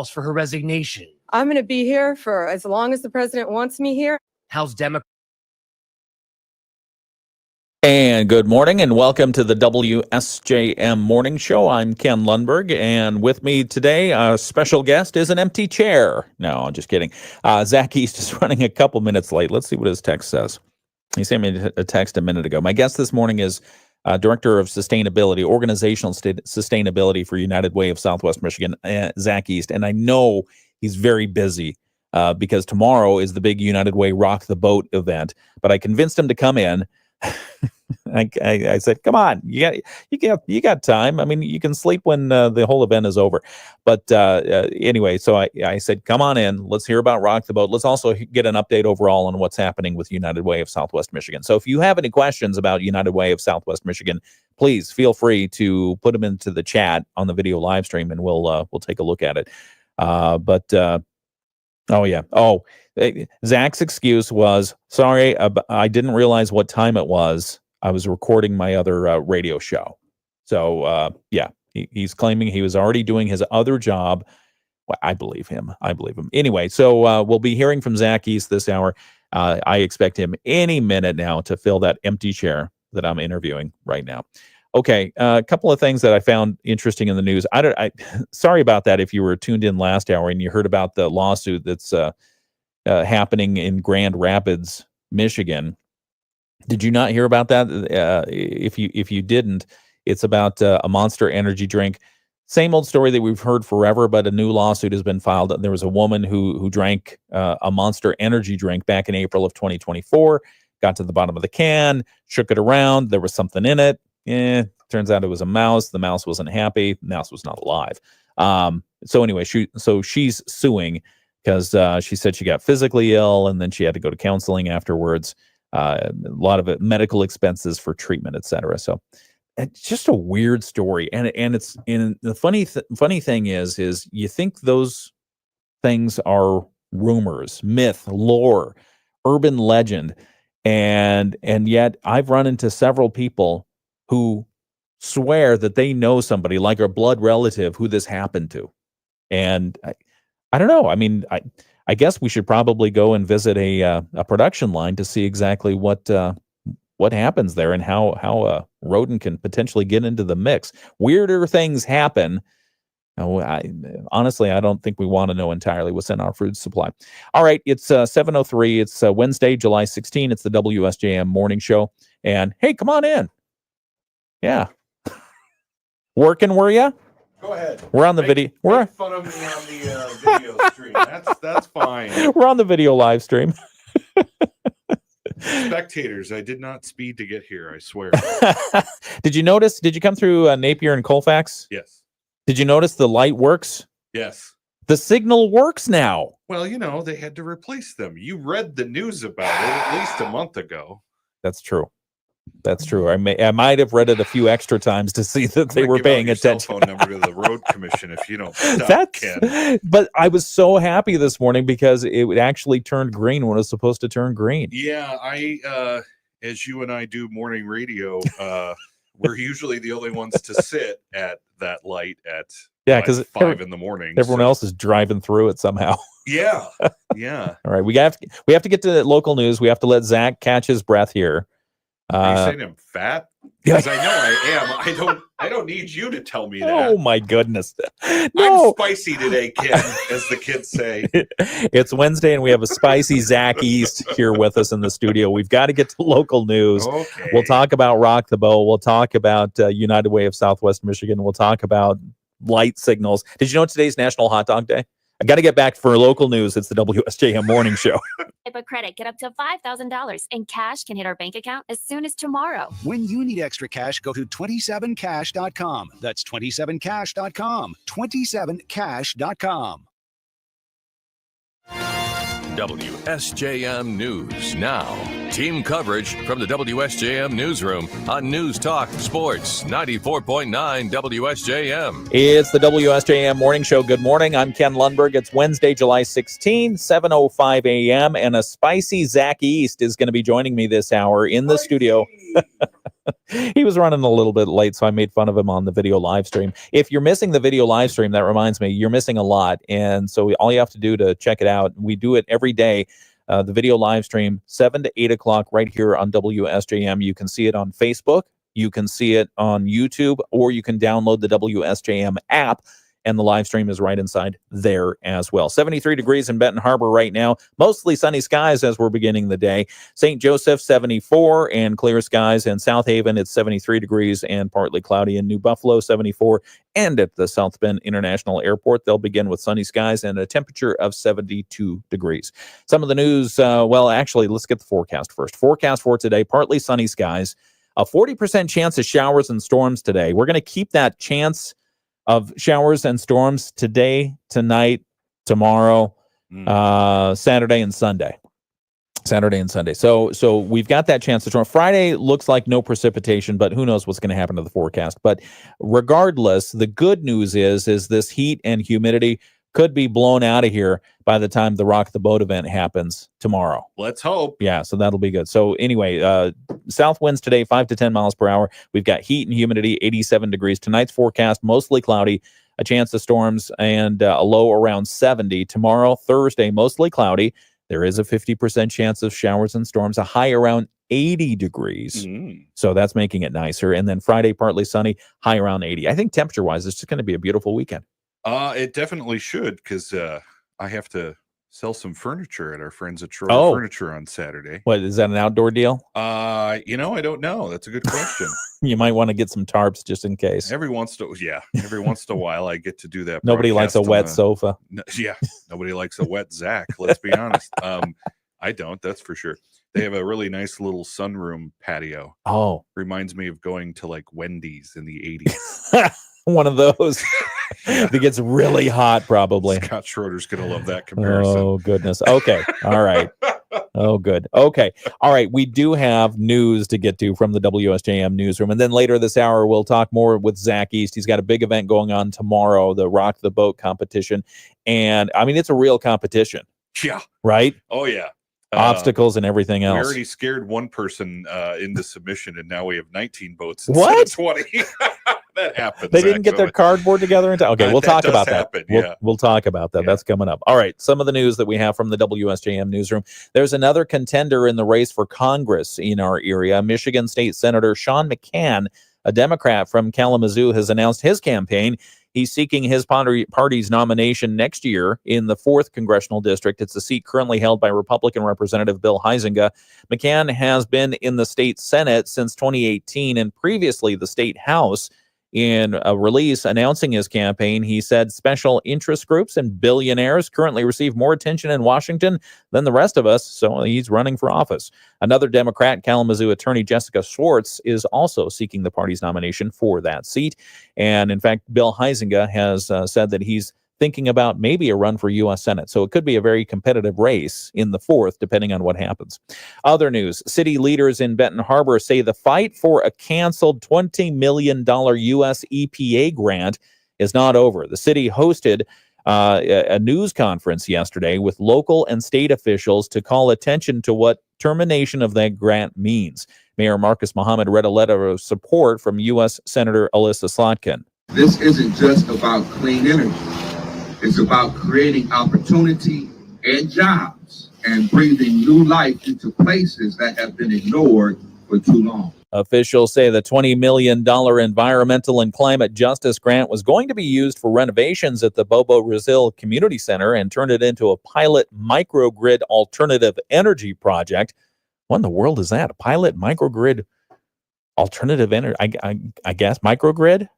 for her resignation. I'm going to be here for as long as the president wants me here. House Democrats. And good morning and welcome to the WSJM Morning Show. I'm Ken Lundberg, and with me today, a special guest is an empty chair. No, I'm just kidding. Zack East is running a couple minutes late. Let's see what his text says. He sent me a text a minute ago. My guest this morning is Director of Sustainability, Organizational Sustainability for United Way of Southwest Michigan, Zack East. And I know he's very busy because tomorrow is the big United Way Rock the Boat event. But I convinced him to come in. I said, "Come on, you got time. I mean, you can sleep when the whole event is over." But anyway, so I said, "Come on in. Let's hear about Rock the Boat. Let's also get an update overall on what's happening with United Way of Southwest Michigan." So if you have any questions about United Way of Southwest Michigan, please feel free to put them into the chat on the video live stream, and we'll take a look at it. Zach's excuse was, "Sorry, I didn't realize what time it was. I was recording my other radio show." So, he's claiming he was already doing his other job. Well, I believe him. Anyway, so we'll be hearing from Zack East this hour. I expect him any minute now to fill that empty chair that I'm interviewing right now. Okay, a couple of things that I found interesting in the news. Sorry about that if you were tuned in last hour and you heard about the lawsuit that's happening in Grand Rapids, Michigan. Did you not hear about that? If you didn't, it's about a Monster energy drink. Same old story that we've heard forever, but a new lawsuit has been filed. There was a woman who drank a Monster energy drink back in April of 2024, got to the bottom of the can, shook it around. There was something in it. Turns out it was a mouse. The mouse wasn't happy. The mouse was not alive. So anyway, she's suing because she said she got physically ill and then she had to go to counseling afterwards. A lot of it, medical expenses for treatment, etc. So it's just a weird story, and the funny thing is you think those things are rumors, myth, lore, urban legend, and yet I've run into several people who swear that they know somebody, like a blood relative, who this happened to, and I don't know. I mean, I guess we should probably go and visit a production line to see exactly what happens there and how a rodent can potentially get into the mix. Weirder things happen. Honestly, I don't think we want to know entirely what's in our food supply. All right, it's 7:03. It's Wednesday, July 16. It's the WSJM Morning Show. And hey, come on in. Yeah. Working, were you? Go ahead. We're on the video. Make fun of me on the video stream. That's fine. We're on the video live stream. Spectators, I did not speed to get here, I swear. Did you notice? Did you come through Napier and Colfax? Yes. Did you notice the light works? Yes. The signal works now. Well, they had to replace them. You read the news about it at least a month ago. That's true. I might have read it a few extra times to see that they were paying attention. Cell phone number to the road commission if you don't stop, Ken. But I was so happy this morning because it actually turned green when it was supposed to turn green. Yeah, as you and I do morning radio, we're usually the only ones to sit at that light at because 5 in the morning. Everyone else is driving through it somehow. Yeah. All right, we have to get to local news. We have to let Zach catch his breath here. Are you saying I'm fat? Because I know I am. I don't need you to tell me that. Oh my goodness. No. I'm spicy today, Ken, as the kids say. It's Wednesday and we have a spicy Zack East here with us in the studio. We've got to get to local news. Okay. We'll talk about Rock the Boat. We'll talk about United Way of Southwest Michigan. We'll talk about light signals. Did you know today's National Hot Dog Day? I got to get back for local news. It's the WSJM Morning Show. Type of credit, get up to $5,000, and cash can hit our bank account as soon as tomorrow. When you need extra cash, go to 27cash.com. That's 27cash.com. 27cash.com. WSJM News Now. Team coverage from the WSJM Newsroom on News Talk Sports 94.9 WSJM. It's the WSJM Morning Show. Good morning. I'm Ken Lundberg. It's Wednesday, July 16, 7:05 a.m. And a spicy Zack East is going to be joining me this hour in the studio. He was running a little bit late, so I made fun of him on the video live stream. If you're missing the video live stream, that reminds me, you're missing a lot. And so all you have to do to check it out, we do it every day. The video live stream, 7 to 8 o'clock right here on WSJM. You can see it on Facebook. You can see it on YouTube, or you can download the WSJM app, and the live stream is right inside there as well. 73 degrees in Benton Harbor right now. Mostly sunny skies as we're beginning the day. St. Joseph, 74, and clear skies. In South Haven, it's 73 degrees and partly cloudy. In New Buffalo, 74. And at the South Bend International Airport, they'll begin with sunny skies and a temperature of 72 degrees. Some of the news, well, actually, let's get the forecast first. Forecast for today, partly sunny skies. A 40% chance of showers and storms today. We're going to keep that chance of showers and storms today, tonight, tomorrow, Saturday and Sunday. So we've got that chance to storm. Friday looks like no precipitation, but who knows what's going to happen to the forecast. But regardless, the good news is this heat and humidity could be blown out of here by the time the Rock the Boat event happens tomorrow. Let's hope. Yeah, so that'll be good. So anyway, south winds today, 5 to 10 miles per hour. We've got heat and humidity, 87 degrees. Tonight's forecast, mostly cloudy, a chance of storms, and a low around 70. Tomorrow, Thursday, mostly cloudy. There is a 50% chance of showers and storms, a high around 80 degrees. So that's making it nicer. And then Friday, partly sunny, high around 80. I think temperature-wise, it's just going to be a beautiful weekend. It definitely should, because I have to sell some furniture at our friends at Troy Furniture on Saturday. What, is that an outdoor deal? I don't know. That's a good question. You might want to get some tarps just in case. Every once in a while I get to do that. Nobody likes a wet sofa. Nobody likes a wet Zack. Let's be honest. I don't, that's for sure. They have a really nice little sunroom patio. Oh. Reminds me of going to like Wendy's in the 80s. One of those that gets really hot, probably. Scott Schroeder's going to love that comparison. Oh, goodness. Okay. All right. Oh, good. Okay. All right. We do have news to get to from the WSJM newsroom. And then later this hour, we'll talk more with Zack East. He's got a big event going on tomorrow, the Rock the Boat competition. And I mean, it's a real competition. Yeah. Right? Oh, yeah. Obstacles and everything else. We already scared one person into submission, and now we have 19 boats instead of 20. That happens. They didn't get their cardboard together. Okay, we'll talk about that. We'll talk about that. Yeah. That's coming up. All right, some of the news that we have from the WSJM newsroom. There's another contender in the race for Congress in our area. Michigan State Senator Sean McCann, a Democrat from Kalamazoo, has announced his campaign. He's seeking his party's nomination next year in the 4th Congressional District. It's a seat currently held by Republican Representative Bill Huizenga. McCann has been in the state Senate since 2018 and previously the state House. In a release announcing his campaign, he said special interest groups and billionaires currently receive more attention in Washington than the rest of us, so he's running for office. Another Democrat, Kalamazoo attorney Jessica Schwartz, is also seeking the party's nomination for that seat. And in fact, Bill Huizenga has said that he's thinking about maybe a run for U.S. Senate. So it could be a very competitive race in the 4th, depending on what happens. Other news, city leaders in Benton Harbor say the fight for a canceled $20 million U.S. EPA grant is not over. The city hosted a news conference yesterday with local and state officials to call attention to what termination of that grant means. Mayor Marcus Muhammad read a letter of support from U.S. Senator Alyssa Slotkin. This isn't just about clean energy. It's about creating opportunity and jobs and breathing new life into places that have been ignored for too long. Officials say the $20 million environmental and climate justice grant was going to be used for renovations at the Bobo Brazil Community Center and turned it into a pilot microgrid alternative energy project. What in the world is that? A pilot microgrid alternative energy? I guess microgrid?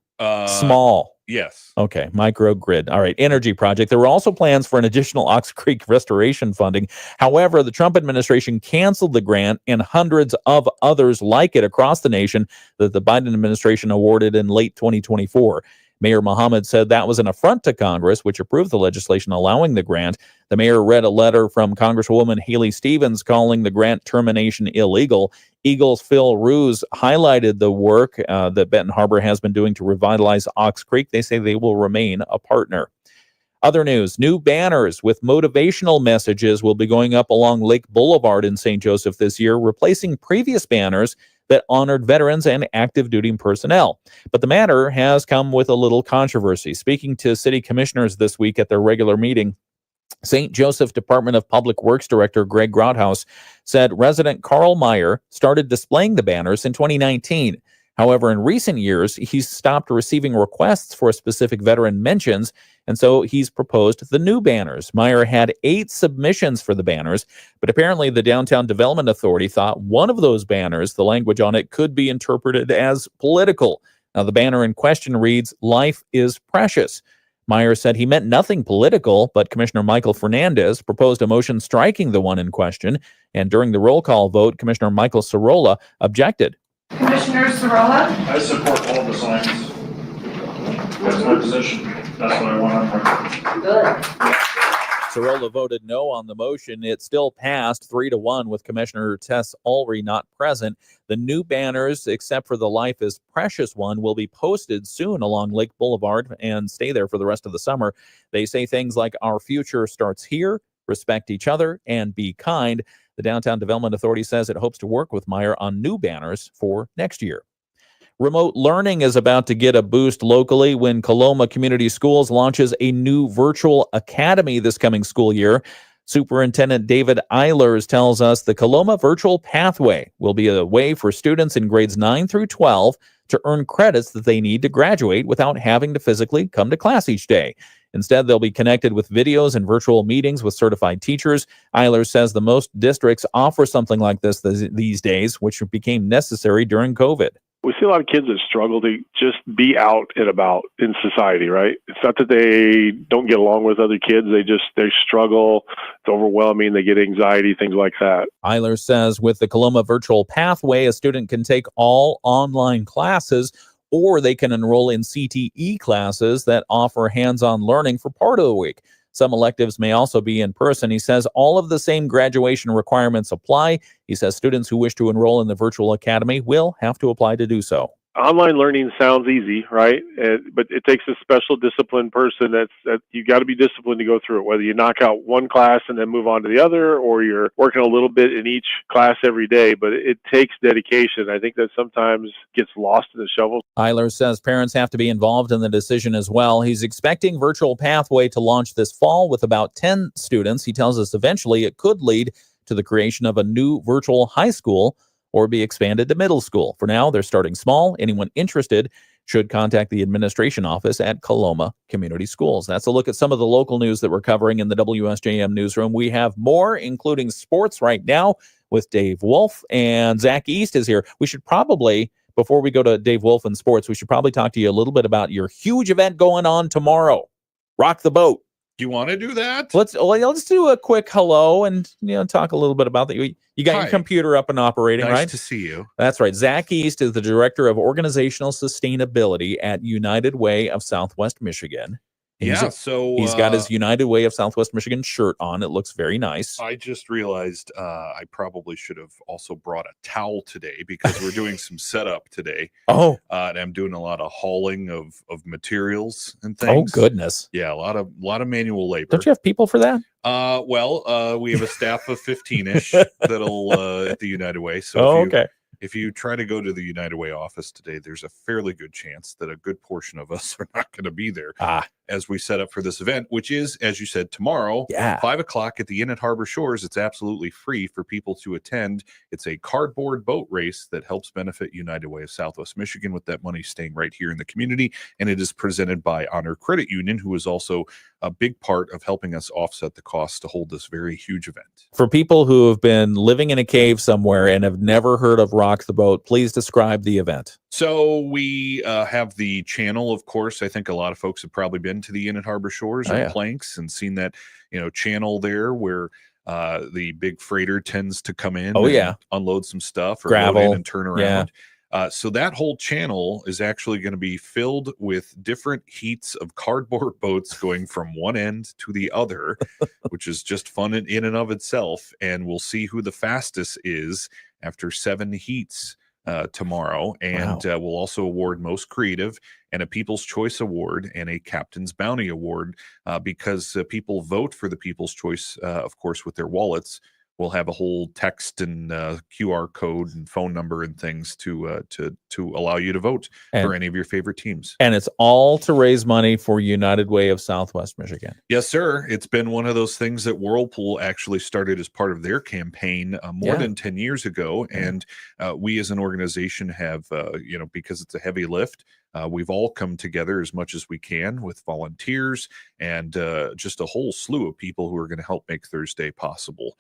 Small. Yes. Okay, microgrid. All right, energy project. There were also plans for an additional Ox Creek restoration funding. However, the Trump administration canceled the grant and hundreds of others like it across the nation that the Biden administration awarded in late 2024. Mayor Muhammad said that was an affront to Congress, which approved the legislation allowing the grant. The mayor read a letter from Congresswoman Haley Stevens calling the grant termination illegal. Eagles Phil Roos highlighted the work that Benton Harbor has been doing to revitalize Ox Creek. They say they will remain a partner. Other news, new banners with motivational messages will be going up along Lake Boulevard in St. Joseph this year, replacing previous banners that honored veterans and active duty personnel. But the matter has come with a little controversy. Speaking to city commissioners this week at their regular meeting, St. Joseph Department of Public Works Director Greg Grouthouse said resident Carl Meyer started displaying the banners in 2019. However, in recent years, he's stopped receiving requests for specific veteran mentions, and so he's proposed the new banners. Meyer had 8 submissions for the banners, but apparently the Downtown Development Authority thought one of those banners, the language on it, could be interpreted as political. Now, the banner in question reads, "Life is precious." Meyer said he meant nothing political, but Commissioner Michael Fernandez proposed a motion striking the one in question, and during the roll call vote, Commissioner Michael Sorolla objected. Commissioner Sorolla? I support all the signs. That's my position. That's what I want on record. Good. Sorolla voted no on the motion. It still passed 3-1 with Commissioner Tess Ulrey not present. The new banners, except for the Life is Precious one, will be posted soon along Lake Boulevard and stay there for the rest of the summer. They say things like, "Our future starts here, respect each other, and be kind." The Downtown Development Authority says it hopes to work with Meyer on new banners for next year. Remote learning is about to get a boost locally when Coloma Community Schools launches a new virtual academy this coming school year. Superintendent David Eilers tells us the Coloma Virtual Pathway will be a way for students in grades 9 through 12 to earn credits that they need to graduate without having to physically come to class each day. Instead, they'll be connected with videos and virtual meetings with certified teachers. Eilers says the most districts offer something like this these days, which became necessary during COVID. We see a lot of kids that struggle to just be out and about in society, right? It's not that they don't get along with other kids. They struggle. It's overwhelming. They get anxiety, things like that. Eilers says with the Coloma Virtual Pathway, a student can take all online classes, or they can enroll in CTE classes that offer hands-on learning for part of the week. Some electives may also be in person. He says all of the same graduation requirements apply. He says students who wish to enroll in the virtual academy will have to apply to do so. Online learning sounds easy, right? But it takes a special disciplined person that you got to be disciplined to go through it, whether you knock out one class and then move on to the other, or you're working a little bit in each class every day. But it takes dedication. I think that sometimes gets lost in the shuffle. Eilers says parents have to be involved in the decision as well. He's expecting Virtual Pathway to launch this fall with about 10 students. He tells us eventually it could lead to the creation of a new virtual high school or be expanded to middle school. For now, they're starting small. Anyone interested should contact the administration office at Coloma Community Schools. That's a look at some of the local news that we're covering in the WSJM newsroom. We have more, including sports right now with Dave Wolf, and Zack East is here. We should probably, before we go to Dave Wolf and sports, we should probably talk to you a little bit about your huge event going on tomorrow. Rock the Boat. Do you want to do that? Let's do a quick hello and talk a little bit about that. You got Hi. your computer up and operating, Nice right? to see you. That's right. Zack East is the Director of Organizational Sustainability at United Way of Southwest Michigan. He's got his United Way of Southwest Michigan shirt on. It looks very nice. I just realized I probably should have also brought a towel today because we're doing some setup today. Oh, and I'm doing a lot of hauling of materials and oh things. goodness. Yeah, a lot of manual labor. Don't you have people for that? We have a staff of 15-ish that'll at the United Way. So Okay. If you try to go to the United Way office today, there's a fairly good chance that a good portion of us are not going to be there as we set up for this event, which is, as you said, tomorrow, 5 o'clock at the Inn at Harbor Shores. It's absolutely free for people to attend. It's a cardboard boat race that helps benefit United Way of Southwest Michigan, with that money staying right here in the community. And it is presented by Honor Credit Union, who is also a big part of helping us offset the costs to hold this very huge event. For people who have been living in a cave somewhere and have never heard of Rock the Boat, please describe the event. So we have the channel, of course. I think a lot of folks have probably been to the Inn at Harbor Shores and Planks and seen that, channel there where the big freighter tends to come in and unload some stuff or gravel load in and turn around. So that whole channel is actually going to be filled with different heats of cardboard boats going from one end to the other, which is just fun in and of itself. And we'll see who the fastest is after 7 heats tomorrow, and we'll also award Most Creative and a People's Choice Award and a Captain's Bounty Award because people vote for the People's Choice, of course, with their wallets. We'll have a whole text and QR code and phone number and things to allow you to vote for any of your favorite teams. And it's all to raise money for United Way of Southwest Michigan. Yes, sir. It's been one of those things that Whirlpool actually started as part of their campaign more than 10 years ago. And we as an organization have, because it's a heavy lift, we've all come together as much as we can with volunteers and just a whole slew of people who are going to help make Thursday possible.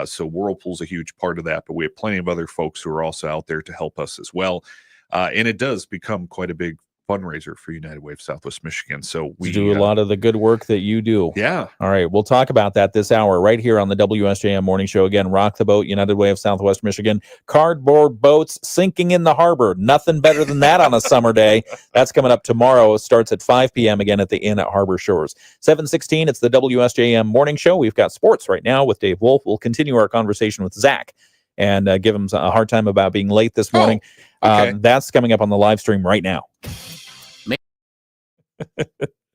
So Whirlpool's a huge part of that, but we have plenty of other folks who are also out there to help us as well. And it does become quite a big fundraiser for United Way of Southwest Michigan. So we do a lot of the good work that you do. Yeah. All right. We'll talk about that this hour right here on the WSJM Morning Show. Again, Rock the Boat, United Way of Southwest Michigan. Cardboard boats sinking in the harbor. Nothing better than that on a summer day. That's coming up tomorrow. It starts at 5 p.m. again at the Inn at Harbor Shores. 7:16, it's the WSJM Morning Show. We've got sports right now with Dave Wolf. We'll continue our conversation with Zach and give him a hard time about being late this morning. That's coming up on the live stream right now.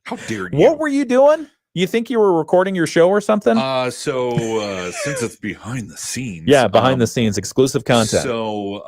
How dare you? What were you doing? You think you were recording your show or something? Since it's behind the scenes. Yeah, behind the scenes, exclusive content. So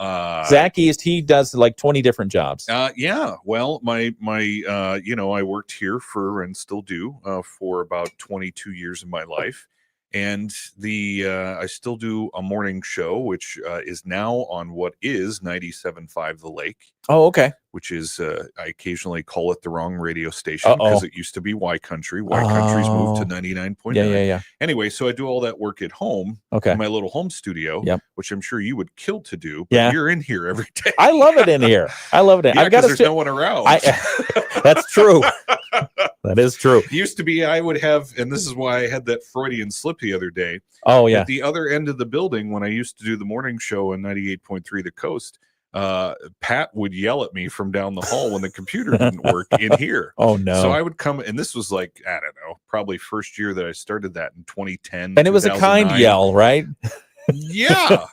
Zack East, he does like 20 different jobs. Well, my I worked here for and still do for about 22 years of my life. And I still do a morning show, which is now on what is 97.5 The Lake. Oh, okay. Which is, I occasionally call it the wrong radio station because it used to be Y Country. Y Country's moved to 99.9. Yeah. Anyway, so I do all that work at home in my little home studio, which I'm sure you would kill to do, but you're in here every day. I love it in here. I've got there's no one around. That's true. That is true. Used to be I would have, and this is why I had that Freudian slip the other day. Oh, yeah. At the other end of the building, when I used to do the morning show on 98.3 The Coast, Pat would yell at me from down the hall when the computer didn't work in here. Oh, no. So I would come, and this was like, I don't know, probably first year that I started that in 2010. And it was a kind yell, right? Yeah.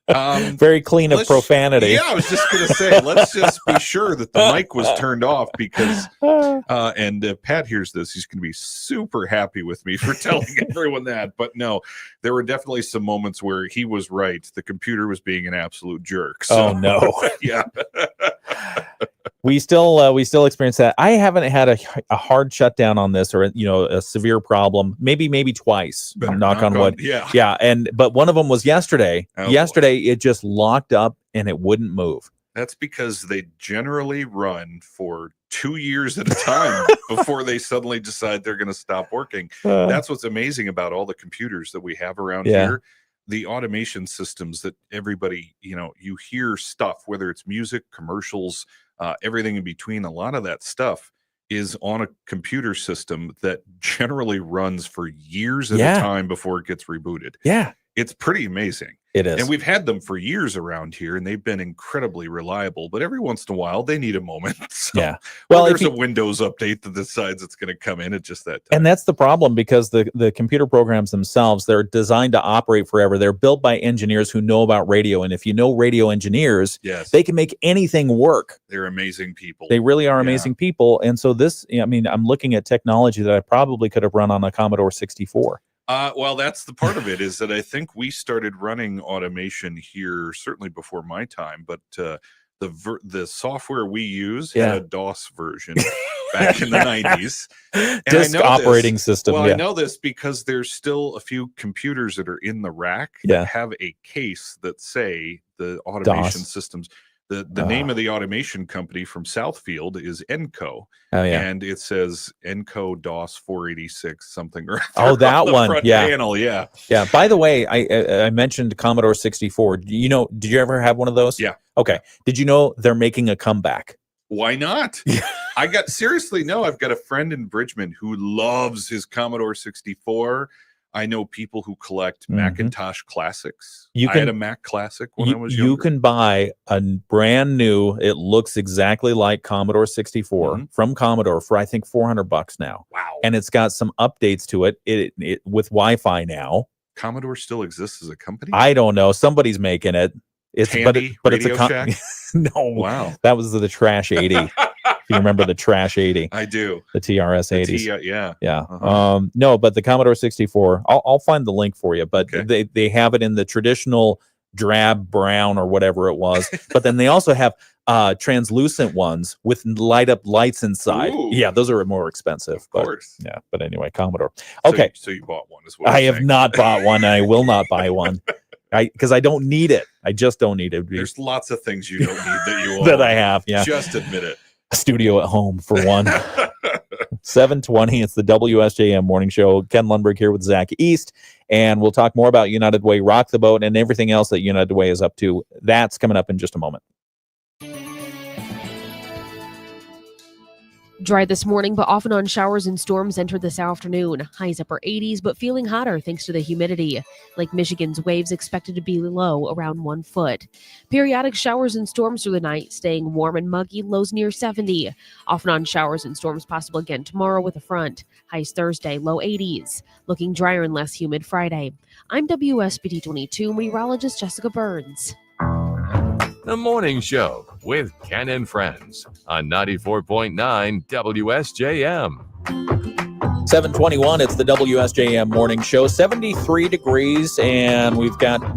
Very clean of profanity. Yeah, I was just going to say, let's just be sure that the mic was turned off because, and Pat hears this, he's going to be super happy with me for telling everyone that. But no, there were definitely some moments where he was right. The computer was being an absolute jerk. So, oh, no. Yeah. We still experience that. I haven't had a hard shutdown on this or, a severe problem. Maybe twice. Knock on wood. Yeah. But one of them was yesterday. Yesterday, it just locked up and it wouldn't move. That's because they generally run for 2 years at a time before they suddenly decide they're going to stop working. That's what's amazing about all the computers that we have around here. The automation systems that everybody, you hear stuff, whether it's music, commercials, everything in between. A lot of that stuff is on a computer system that generally runs for years at a time before it gets rebooted. Yeah. It's pretty amazing. It is. And we've had them for years around here, and they've been incredibly reliable. But every once in a while, they need a moment. So, well, there's a Windows update that decides it's going to come in at just that time. And that's the problem because the computer programs themselves, they're designed to operate forever. They're built by engineers who know about radio. And if you know radio engineers, they can make anything work. They're amazing people. They really are amazing people. And so I'm looking at technology that I probably could have run on a Commodore 64. Well, that's the part of it is that I think we started running automation here certainly before my time, but the software we use had a DOS version back in the 90s. And Disk operating system. Well, I know this because there's still a few computers that are in the rack that have a case that say the automation systems. The name of the automation company from Southfield is Enco. Oh, yeah. And it says Enco DOS 486 something or other. Oh, that on one. Front Yeah. panel. Yeah. Yeah. By the way, I mentioned Commodore 64. Did you ever have one of those? Yeah. Okay. Did you know they're making a comeback? Why not? I've got a friend in Bridgman who loves his Commodore 64. I know people who collect Macintosh classics. I had a Mac classic when I was younger. You can buy a brand new, it looks exactly like Commodore 64 from Commodore for I think $400 now. Wow. And it's got some updates to it, with Wi-Fi now. Commodore still exists as a company? I don't know. Somebody's making it. It's Tandy but it's a Radio Shack? no. Wow. That was the Trash 80. If you remember the Trash 80. I do. The TRS 80s. Yeah. Yeah. Uh-huh. No, but the Commodore 64, I'll find the link for you, but they have it in the traditional drab brown or whatever it was. But then they also have translucent ones with light up lights inside. Ooh. Yeah, those are more expensive. Of course. Yeah, but anyway, Commodore. Okay. So you bought one as well. I have not bought one. And I will not buy one. Because I don't need it. I just don't need it. There's lots of things you don't need that you own. That I have. Yeah. Just admit it. A studio at home for one. 7:20. It's the WSJM morning show. Ken Lundberg here with Zack East, and we'll talk more about United Way, Rock the Boat, and everything else that United Way is up to. That's coming up in just a moment. Dry this morning, but off and on showers and storms enter this afternoon. Highs upper 80s, but feeling hotter thanks to the humidity. Lake Michigan's waves expected to be low, around 1 foot. Periodic showers and storms through the night, staying warm and muggy, lows near 70. Off and on showers and storms possible again tomorrow with a front. Highs Thursday, low 80s. Looking drier and less humid Friday. I'm WSBT 22 meteorologist Jessica Burns. The Morning Show with Ken and Friends on 94.9 WSJM. 7:21. It's the WSJM morning show. 73 degrees, and we're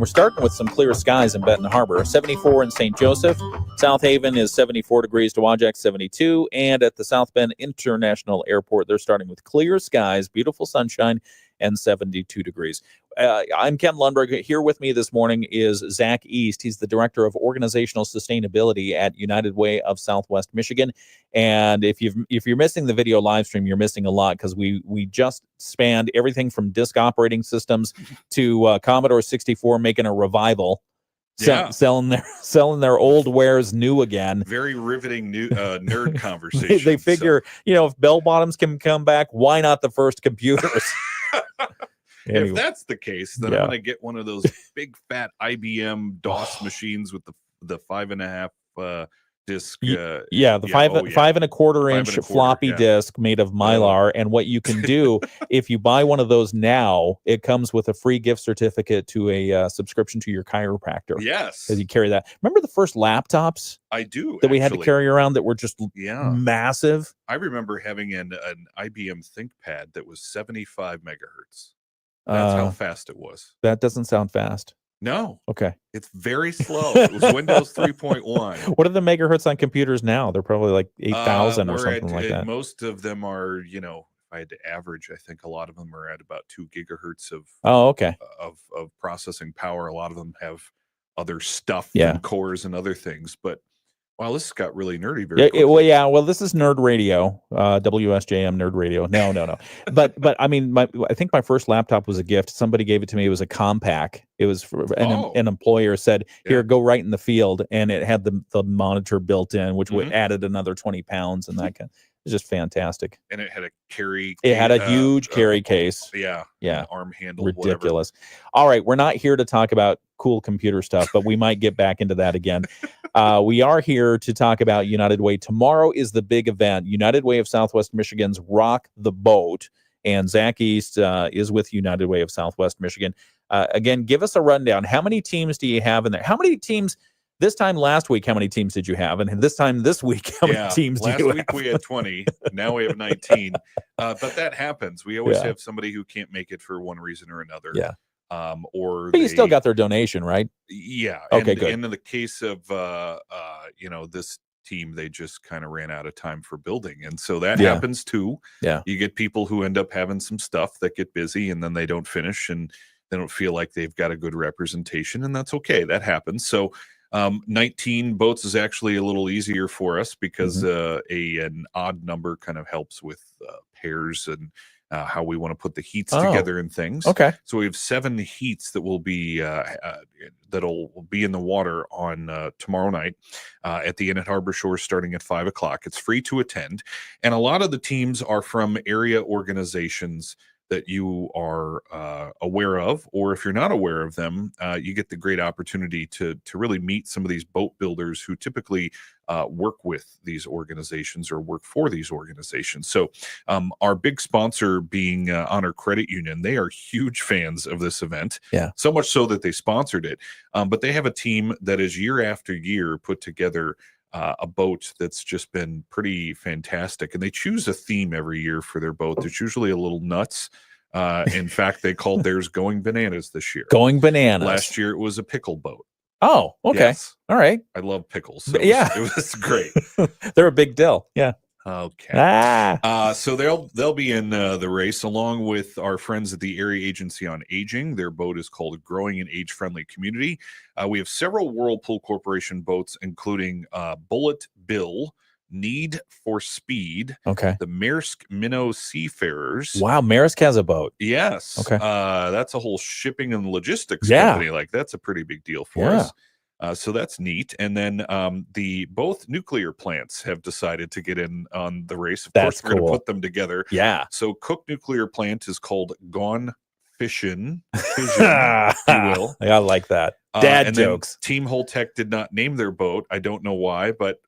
starting with some clear skies in Benton Harbor. 74 in St. Joseph. South Haven is 74 degrees. Dowagiac 72, and at the South Bend International Airport, they're starting with clear skies, beautiful sunshine, and 72 degrees. I'm Ken Lundberg. Here with me this morning is Zack East. He's the Director of Organizational Sustainability at United Way of Southwest Michigan. And if you're missing the video live stream, you're missing a lot, because we just spanned everything from disk operating systems to Commodore 64 making a revival. Selling their old wares new again. Very riveting new nerd conversation. They figure, if bell bottoms can come back, why not the first computers? Anyway. If that's the case, then I'm going to get one of those big fat IBM DOS machines with the 5.5 disc. The 5.25 inch floppy disk made of Mylar. And what you can do, if you buy one of those now, it comes with a free gift certificate to a subscription to your chiropractor. Yes. Because you carry that. Remember the first laptops? I do. That we had to carry around that were just massive? I remember having an IBM ThinkPad that was 75 megahertz. That's how fast it was. That doesn't sound fast. No. Okay. It's very slow. It was Windows 3.1. What are the megahertz on computers now? They're probably like 8,000 or something like that. Most of them are, if I had to average, I think a lot of them are at about 2 gigahertz of of processing power. A lot of them have other stuff and cores and other things. But wow, this got really nerdy very quickly. Well, this is Nerd Radio, WSJM Nerd Radio. No. But I mean, I think my first laptop was a gift. Somebody gave it to me. It was a Compaq. It was an employer said, "Here, go right in the field," and it had the monitor built in, which added another 20 pounds, and that kind. It was just fantastic. And it had a carry. It had a huge carry case. Arm handle. Ridiculous. Whatever. All right, we're not here to talk about cool computer stuff, but we might get back into that again. We are here to talk about United Way. Tomorrow is the big event, United Way of Southwest Michigan's Rock the Boat, and Zack East is with United Way of Southwest Michigan. Again, give us a rundown. How many teams do you have in there? How many teams? This time last week, how many teams did you have? And this time this week, how many teams do you have? Last week we had 20. Now we have 19. But that happens. We always have somebody who can't make it for one reason or another. Yeah. But you still got their donation, right? Yeah. Okay, good. good. And in the case of this team, they just kind of ran out of time for building, and so that happens too. Yeah. You get people who end up having some stuff that get busy, and then they don't finish, and they don't feel like they've got a good representation, and that's okay. That happens. So 19 boats is actually a little easier for us because an odd number kind of helps with pairs and how we want to put the heats together and things. Okay. So we have 7 heats that will be that'll be in the water on tomorrow night at the Inn at Harbor Shore starting at 5:00. It's free to attend, and a lot of the teams are from area organizations that you are aware of, or if you're not aware of them, you get the great opportunity to really meet some of these boat builders who typically work with these organizations or work for these organizations. So our big sponsor being Honor Credit Union, they are huge fans of this event. Yeah. So much so that they sponsored it. But they have a team that is year after year put together a boat that's just been pretty fantastic. And they choose a theme every year for their boat. It's usually a little nuts. In fact, they called theirs Going Bananas this year. Going Bananas. Last year, it was a pickle boat. Oh, okay. Yes. All right. I love pickles. So Yeah. It was great. They're a big deal. Yeah. Okay. So they'll be in the race along with our friends at the Area Agency on Aging. Their boat is called Growing an Age-Friendly Community. We have several Whirlpool Corporation boats, including Bullet Bill, Need for Speed, Okay. the Maersk Minnow Seafarers. Wow, Maersk has a boat. Yes. Okay. That's a whole shipping and logistics Yeah. company. Like, that's a pretty big deal for us. So that's neat. And then both nuclear plants have decided to get in on the race. Of course, we're going to put them together. Yeah. So Cook Nuclear Plant is called Gone Fission, if you will. I like that. Dad and then jokes. Team Holtec did not name their boat. I don't know why, but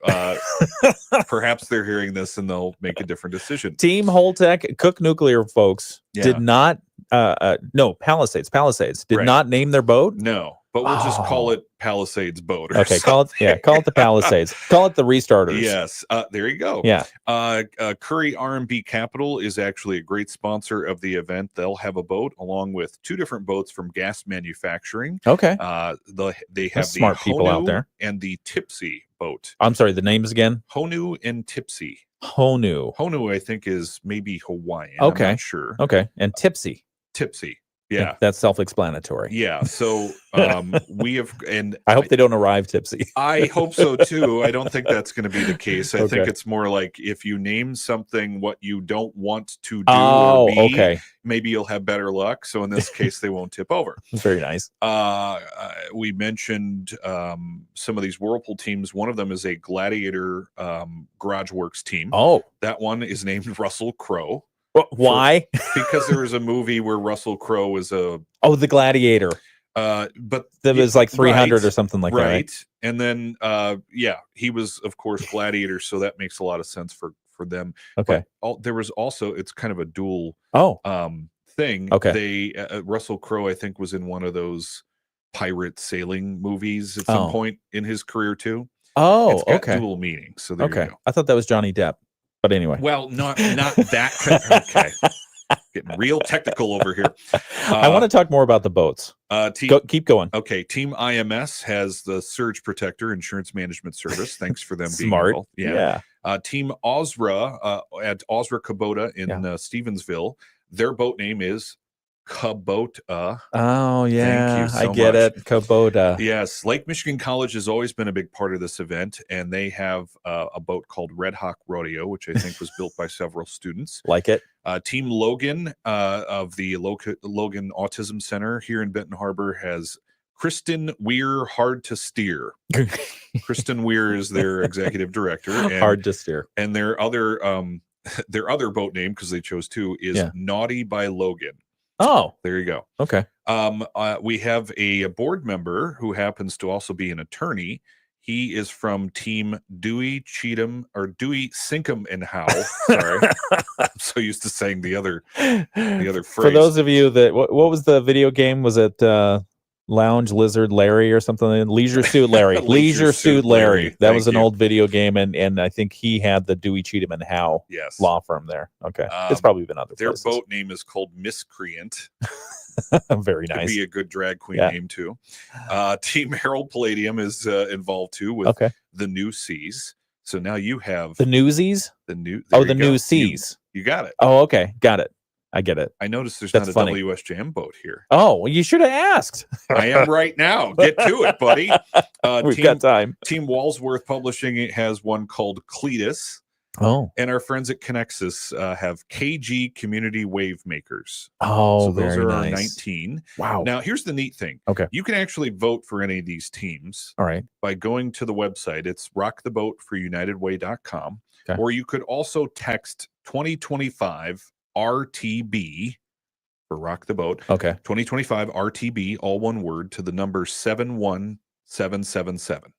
perhaps they're hearing this and they'll make a different decision. Team Holtec, Cook Nuclear folks did not, no, Palisades did not name their boat. No, but we'll just call it Palisades Boat. Or Okay, call it the Palisades. Call it the Restarters. Yes, there you go. Yeah. Curry R&B Capital is actually a great sponsor of the event. They'll have a boat along with two different boats from gas manufacturing. Okay. They have the smart people out Honu there. and the Tipsy boat. I'm sorry, the names again? Honu and Tipsy. Honu, I think, is maybe Hawaiian. Okay. I'm not sure. Okay. And Tipsy. Yeah. That's self-explanatory. Yeah. So we have, and I hope they don't arrive tipsy. I hope so too. I don't think that's going to be the case. I think Okay. it's more like if you name something what you don't want to do or be, okay. maybe you'll have better luck. So in this case, they won't tip over. Very nice. We mentioned some of these Whirlpool teams. One of them is a Gladiator Garage Works team. Oh. That one is named Russell Crowe. Why? Because there was a movie where Russell Crowe was a the Gladiator. But that was like 300 right, or something like that. Right. And then he was of course Gladiator, so that makes a lot of sense for them. Okay. But there was also, it's kind of a dual thing. Okay. They Russell Crowe, I think, was in one of those pirate sailing movies at some point in his career too. Oh, it's got okay. dual meaning. So there you go. I thought that was Johnny Depp. But anyway. Well, not that. Okay. Getting real technical over here. I want to talk more about the boats. Keep going. Okay. Team IMS has the Surge Protector Insurance Management Service. Thanks for them being Smart. involved. Yeah. Team Osra at Osra Kubota in Stevensville. Their boat name is Kubota. Oh, yeah. Thank you so I get much. it. Kubota. Yes. Lake Michigan College has always been a big part of this event, and they have a boat called Red Hawk Rodeo, which I think was built by several students. Like it. Team Logan of the Logan Autism Center here in Benton Harbor has Kristen Weir Hard to Steer. Kristen Weir is their executive director. And, Hard to steer. And their other boat name, because they chose two, is Naughty by Logan. Oh, there you go. Okay. We have a board member who happens to also be an attorney. He is from Team Dewey Sinkham and Howe. Sorry, I'm so used to saying the other phrase. For those of you that what was the video game? Was it Lounge Lizard Larry or something? Leisure Suit Larry. Leisure Suit Larry. That was an old video game, and I think he had the Dewey Cheatham and Howe law firm there. Okay, it's probably been other Their places. boat name is called Miscreant. Very nice. Could be a good drag queen name too. Team Harold Palladium is involved too with the New Seas. So now you have the Newsies. The new New Seas. You got it. Oh, okay, got it. I get it. I noticed there's That's not a funny. WSJM boat here. Oh, well, you should have asked. I am right now. Get to it, buddy. We've got time. Team Walsworth Publishing has one called Cletus. Oh. And our friends at Connexus have KG Community Wave Makers. Oh, so those very are nice. our 19. Wow. Now, here's the neat thing. Okay. You can actually vote for any of these teams. All right. By going to the website. It's rocktheboatforunitedway.com. Okay. Or you could also text 2025 RTB for Rock the Boat. Okay. 2025 RTB, all one word, to the number 71777.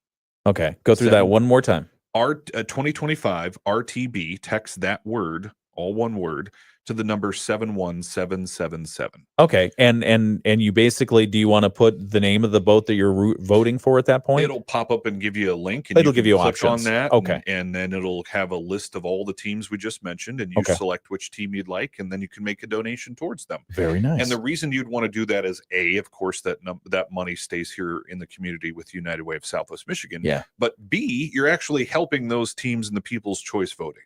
Okay. Go through that one more time. 2025 RTB, text that word, all one word, to the number 71777. Okay. And you basically, do you want to put the name of the boat that you're voting for at that point? It'll pop up and give you a link, and It'll give you click options. on that. Okay. And then it'll have a list of all the teams we just mentioned, and you select which team you'd like, and then you can make a donation towards them. Very nice. And the reason you'd want to do that is, A, of course, that money stays here in the community with United Way of Southwest Michigan. Yeah. But B, you're actually helping those teams in the People's Choice voting.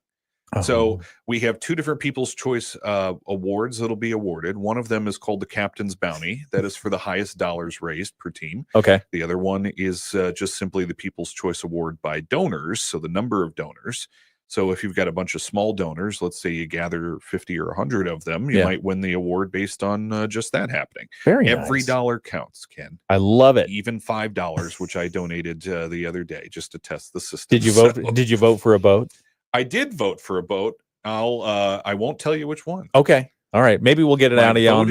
So we have two different People's Choice awards that'll be awarded. One of them is called the Captain's Bounty. That is for the highest dollars raised per team. Okay. The other one is just simply the People's Choice Award by donors, so the number of donors. So if you've got a bunch of small donors, let's say you gather 50 or 100 of them, you might win the award based on just that happening. Every dollar counts, Ken. I love it. Even $5, which I donated the other day just to test the system. Did you vote? Did you vote for a boat? I did vote for a boat. I won't tell you which one. Okay. All right. Maybe we'll get it out of you on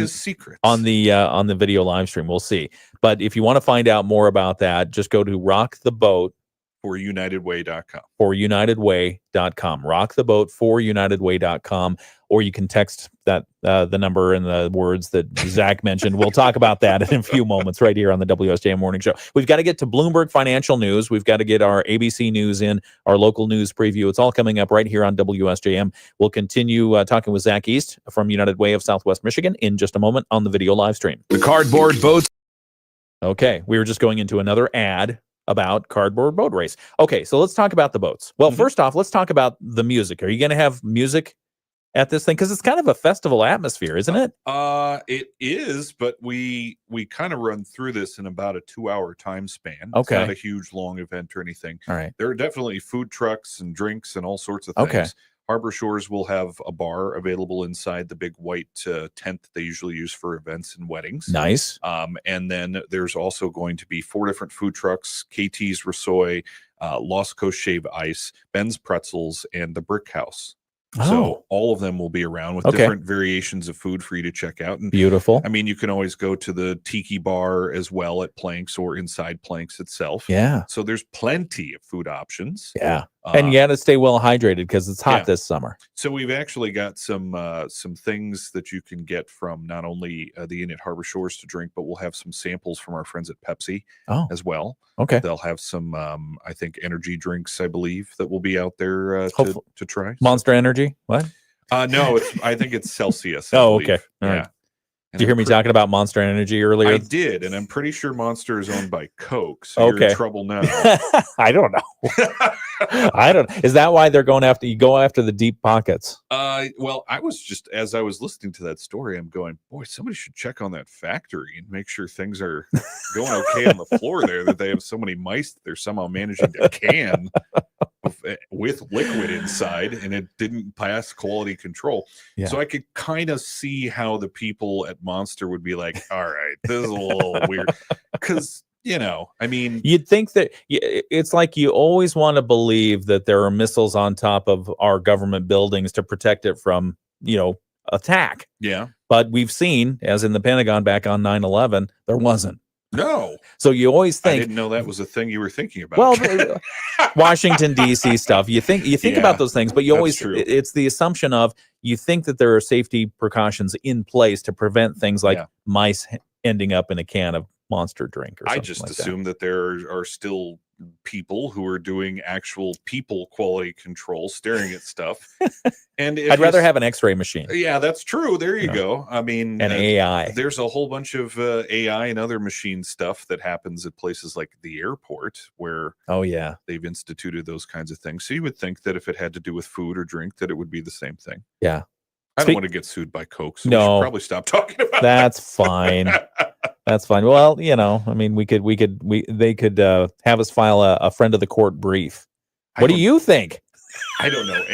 the video live stream. We'll see. But if you want to find out more about that, just go to Rock the Boat for UnitedWay.com. For UnitedWay.com. Rock the Boat for UnitedWay.com. Or you can text that the number and the words that Zach mentioned. We'll talk about that in a few moments right here on the WSJM Morning Show. We've got to get to Bloomberg Financial News. We've got to get our ABC News in, our local news preview. It's all coming up right here on WSJM. We'll continue talking with Zack East from United Way of Southwest Michigan in just a moment on the video live stream. The cardboard boats. Okay, we were just going into another ad about cardboard boat race. Okay, so let's talk about the boats. Well, first off, let's talk about the music. Are you going to have music at this thing? Because it's kind of a festival atmosphere, isn't it? It is, but we kind of run through this in about a 2-hour time span. Okay. It's not a huge, long event or anything. All right. There are definitely food trucks and drinks and all sorts of things. Okay. Harbor Shores will have a bar available inside the big white tent that they usually use for events and weddings. Nice. And then there's also going to be 4 different food trucks: KT's Rissoy, Lost Coast Shave Ice, Ben's Pretzels, and the Brick House. So all of them will be around with different variations of food for you to check out. And beautiful. I mean, you can always go to the Tiki Bar as well at Planks or inside Planks itself. Yeah. So there's plenty of food options. Yeah. And you got to stay well hydrated because it's hot this summer. So we've actually got some things that you can get from not only the Inn at Harbor Shores to drink, but we'll have some samples from our friends at Pepsi as well. Okay. They'll have some, I think, energy drinks, I believe, that will be out there to try. Monster Energy? What? No, I think it's Celsius. Oh, okay. All right. Yeah. Did you hear me talking about Monster Energy earlier? I did, and I'm pretty sure Monster is owned by Coke, so you're in trouble now. I don't know. I don't. Is that why they're going after you? Go after the deep pockets. Well, I was just, as I was listening to that story, I'm going, boy, somebody should check on that factory and make sure things are going okay on the floor there. That they have so many mice that they're somehow managing to can with liquid inside, and it didn't pass quality control. Yeah. So I could kind of see how the people at Monster would be like, all right, this is a little weird, because I mean, you'd think that it's like you always want to believe that there are missiles on top of our government buildings to protect it from attack. Yeah. But we've seen, as in the Pentagon back on 9/11, there wasn't. No. So you always think, I didn't know that was a thing you were thinking about. Well, Washington D.C. stuff. You think about those things, but you always it's the assumption of you think that there are safety precautions in place to prevent things like mice ending up in a can of Monster drink or something. I just assume that there are still people who are doing actual people quality control, staring at stuff. And I'd rather have an X-ray machine. Yeah, that's true. There you go. I mean, and AI. There's a whole bunch of AI and other machine stuff that happens at places like the airport where they've instituted those kinds of things. So you would think that if it had to do with food or drink, that it would be the same thing. Yeah. I don't want to get sued by Coke, so we should probably stop talking about that's fine. That's fine. Well, I mean, they could have us file a friend of the court brief. What do you think? I don't know.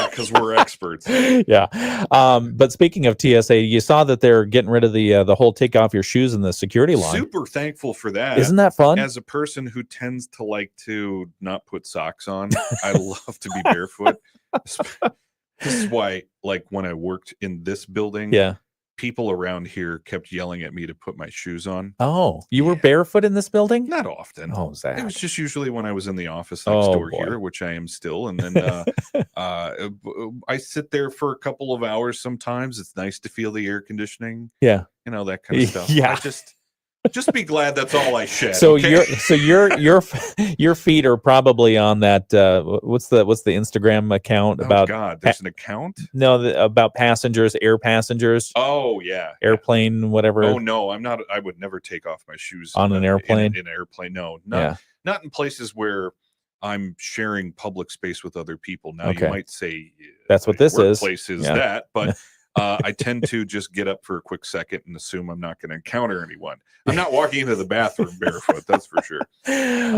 Because we're experts. Yeah. But speaking of TSA, you saw that they're getting rid of the whole take off your shoes in the security line. Super thankful for that. Isn't that fun? As a person who tends to like to not put socks on, I love to be barefoot. This is why, like when I worked in this building, people around here kept yelling at me to put my shoes on. Oh, you were barefoot in this building? Not often. Oh, Zach. It was just usually when I was in the office next door here, which I am still. And then I sit there for a couple of hours sometimes. It's nice to feel the air conditioning. Yeah. You know, that kind of stuff. Yeah. I just be glad that's all I shed. So okay? your feet are probably on that. What's the Instagram account about? Oh God, there's an account. No, about passengers, air passengers. Oh yeah, airplane, whatever. Oh no, I'm not. I would never take off my shoes on an airplane. In an airplane, no, not in places where I'm sharing public space with other people. Now you might say that's what this is. Workplace is that, but. I tend to just get up for a quick second and assume I'm not going to encounter anyone. I'm not walking into the bathroom barefoot, that's for sure.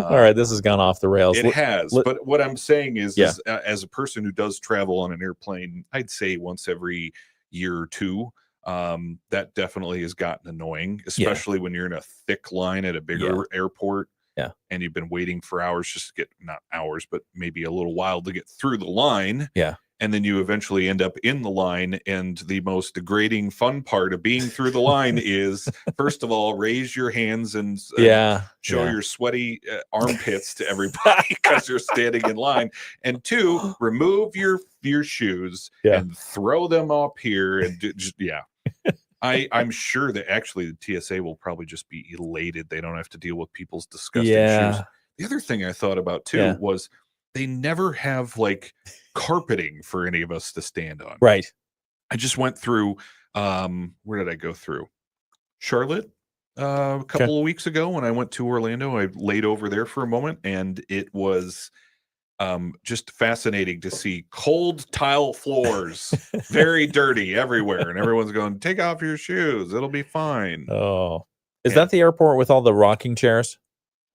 All right, this has gone off the rails. It has, but what I'm saying is as a person who does travel on an airplane, I'd say once every year or two, that definitely has gotten annoying, especially when you're in a thick line at a bigger airport. Yeah. And you've been waiting for hours just to get, not hours, but maybe a little while to get through the line. Yeah. And then you eventually end up in the line. And the most degrading fun part of being through the line is, first of all, raise your hands and show your sweaty armpits to everybody because you're standing in line. And two, remove your shoes and throw them up here. And I'm sure that actually the TSA will probably just be elated. They don't have to deal with people's disgusting shoes. The other thing I thought about too was they never have like carpeting for any of us to stand on. Right. I just went through, where did I go through? Charlotte a couple of weeks ago when I went to Orlando. I laid over there for a moment and it was just fascinating to see cold tile floors, very dirty everywhere. And everyone's going, take off your shoes. It'll be fine. Oh, is that the airport with all the rocking chairs?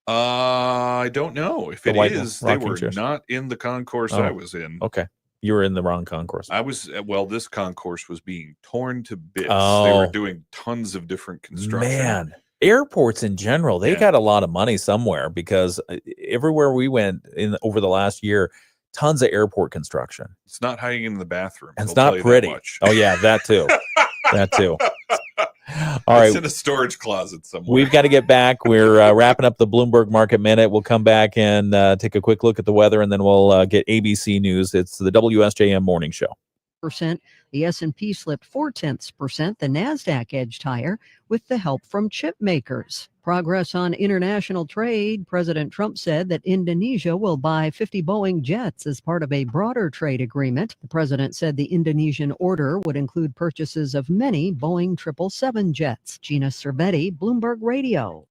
I don't know if it is. They were not in the concourse I was in. Okay. You were in the wrong concourse. I was, this concourse was being torn to bits. They were doing tons of different construction. Man, airports in general, they got a lot of money somewhere because everywhere we went over the last year, tons of airport construction. It's not hiding in the bathroom. It's not pretty. Oh yeah, that too. That too. All right. It's in a storage closet somewhere. We've got to get back. We're wrapping up the Bloomberg Market Minute. We'll come back and take a quick look at the weather, and then we'll get ABC News. It's the WSJM Morning Show. The S&P slipped 0.4%. The NASDAQ edged higher with the help from chip makers. Progress on international trade. President Trump said that Indonesia will buy 50 Boeing jets as part of a broader trade agreement. The president said the Indonesian order would include purchases of many Boeing 777 jets. Gina Cervetti, Bloomberg Radio.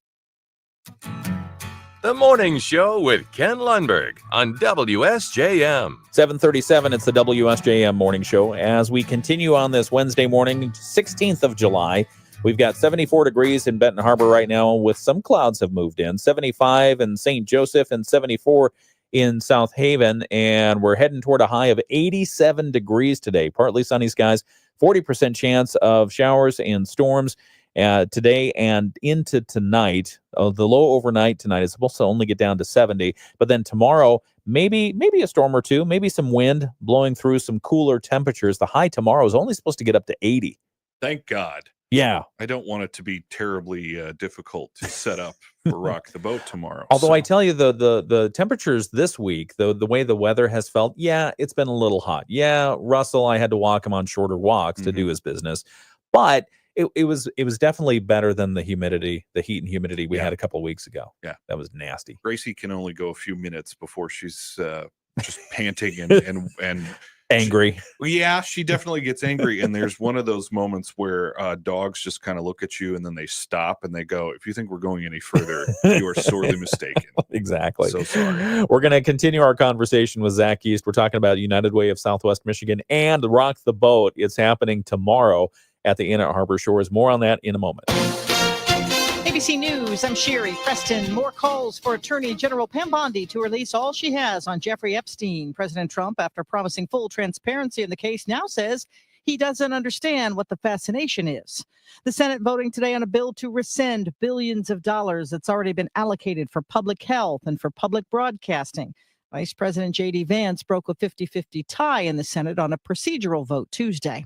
The Morning Show with Ken Lundberg on WSJM. 7:37, it's the WSJM Morning Show. As we continue on this Wednesday morning, 16th of July, we've got 74 degrees in Benton Harbor right now with some clouds have moved in, 75 in St. Joseph and 74 in South Haven. And we're heading toward a high of 87 degrees today. Partly sunny skies, 40% chance of showers and storms. Today and into tonight. The low overnight tonight is supposed to only get down to 70, but then tomorrow maybe a storm or two, maybe some wind blowing through some cooler temperatures. The high tomorrow is only supposed to get up to 80. Thank God. Yeah. I don't want it to be terribly difficult to set up for Rock the Boat tomorrow. Although I tell you the temperatures this week, the way the weather has felt, it's been a little hot. Yeah, Russell, I had to walk him on shorter walks to do his business, but it was definitely better than the humidity, the heat and humidity we had a couple of weeks ago. Yeah, that was nasty. Gracie can only go a few minutes before she's just panting and angry. She definitely gets angry. And there's one of those moments where dogs just kind of look at you and then they stop and they go, "If you think we're going any further, you are sorely mistaken." Exactly. So sorry. We're going to continue our conversation with Zack East. We're talking about United Way of Southwest Michigan and Rock the Boat. It's happening tomorrow at the Inn at Harbor Shores. More on that in a moment. ABC News, I'm Sherry Preston. More calls for Attorney General Pam Bondi to release all she has on Jeffrey Epstein. President Trump, after promising full transparency in the case, now says he doesn't understand what the fascination is. The Senate voting today on a bill to rescind billions of dollars that's already been allocated for public health and for public broadcasting. Vice President J.D. Vance broke a 50-50 tie in the Senate on a procedural vote Tuesday.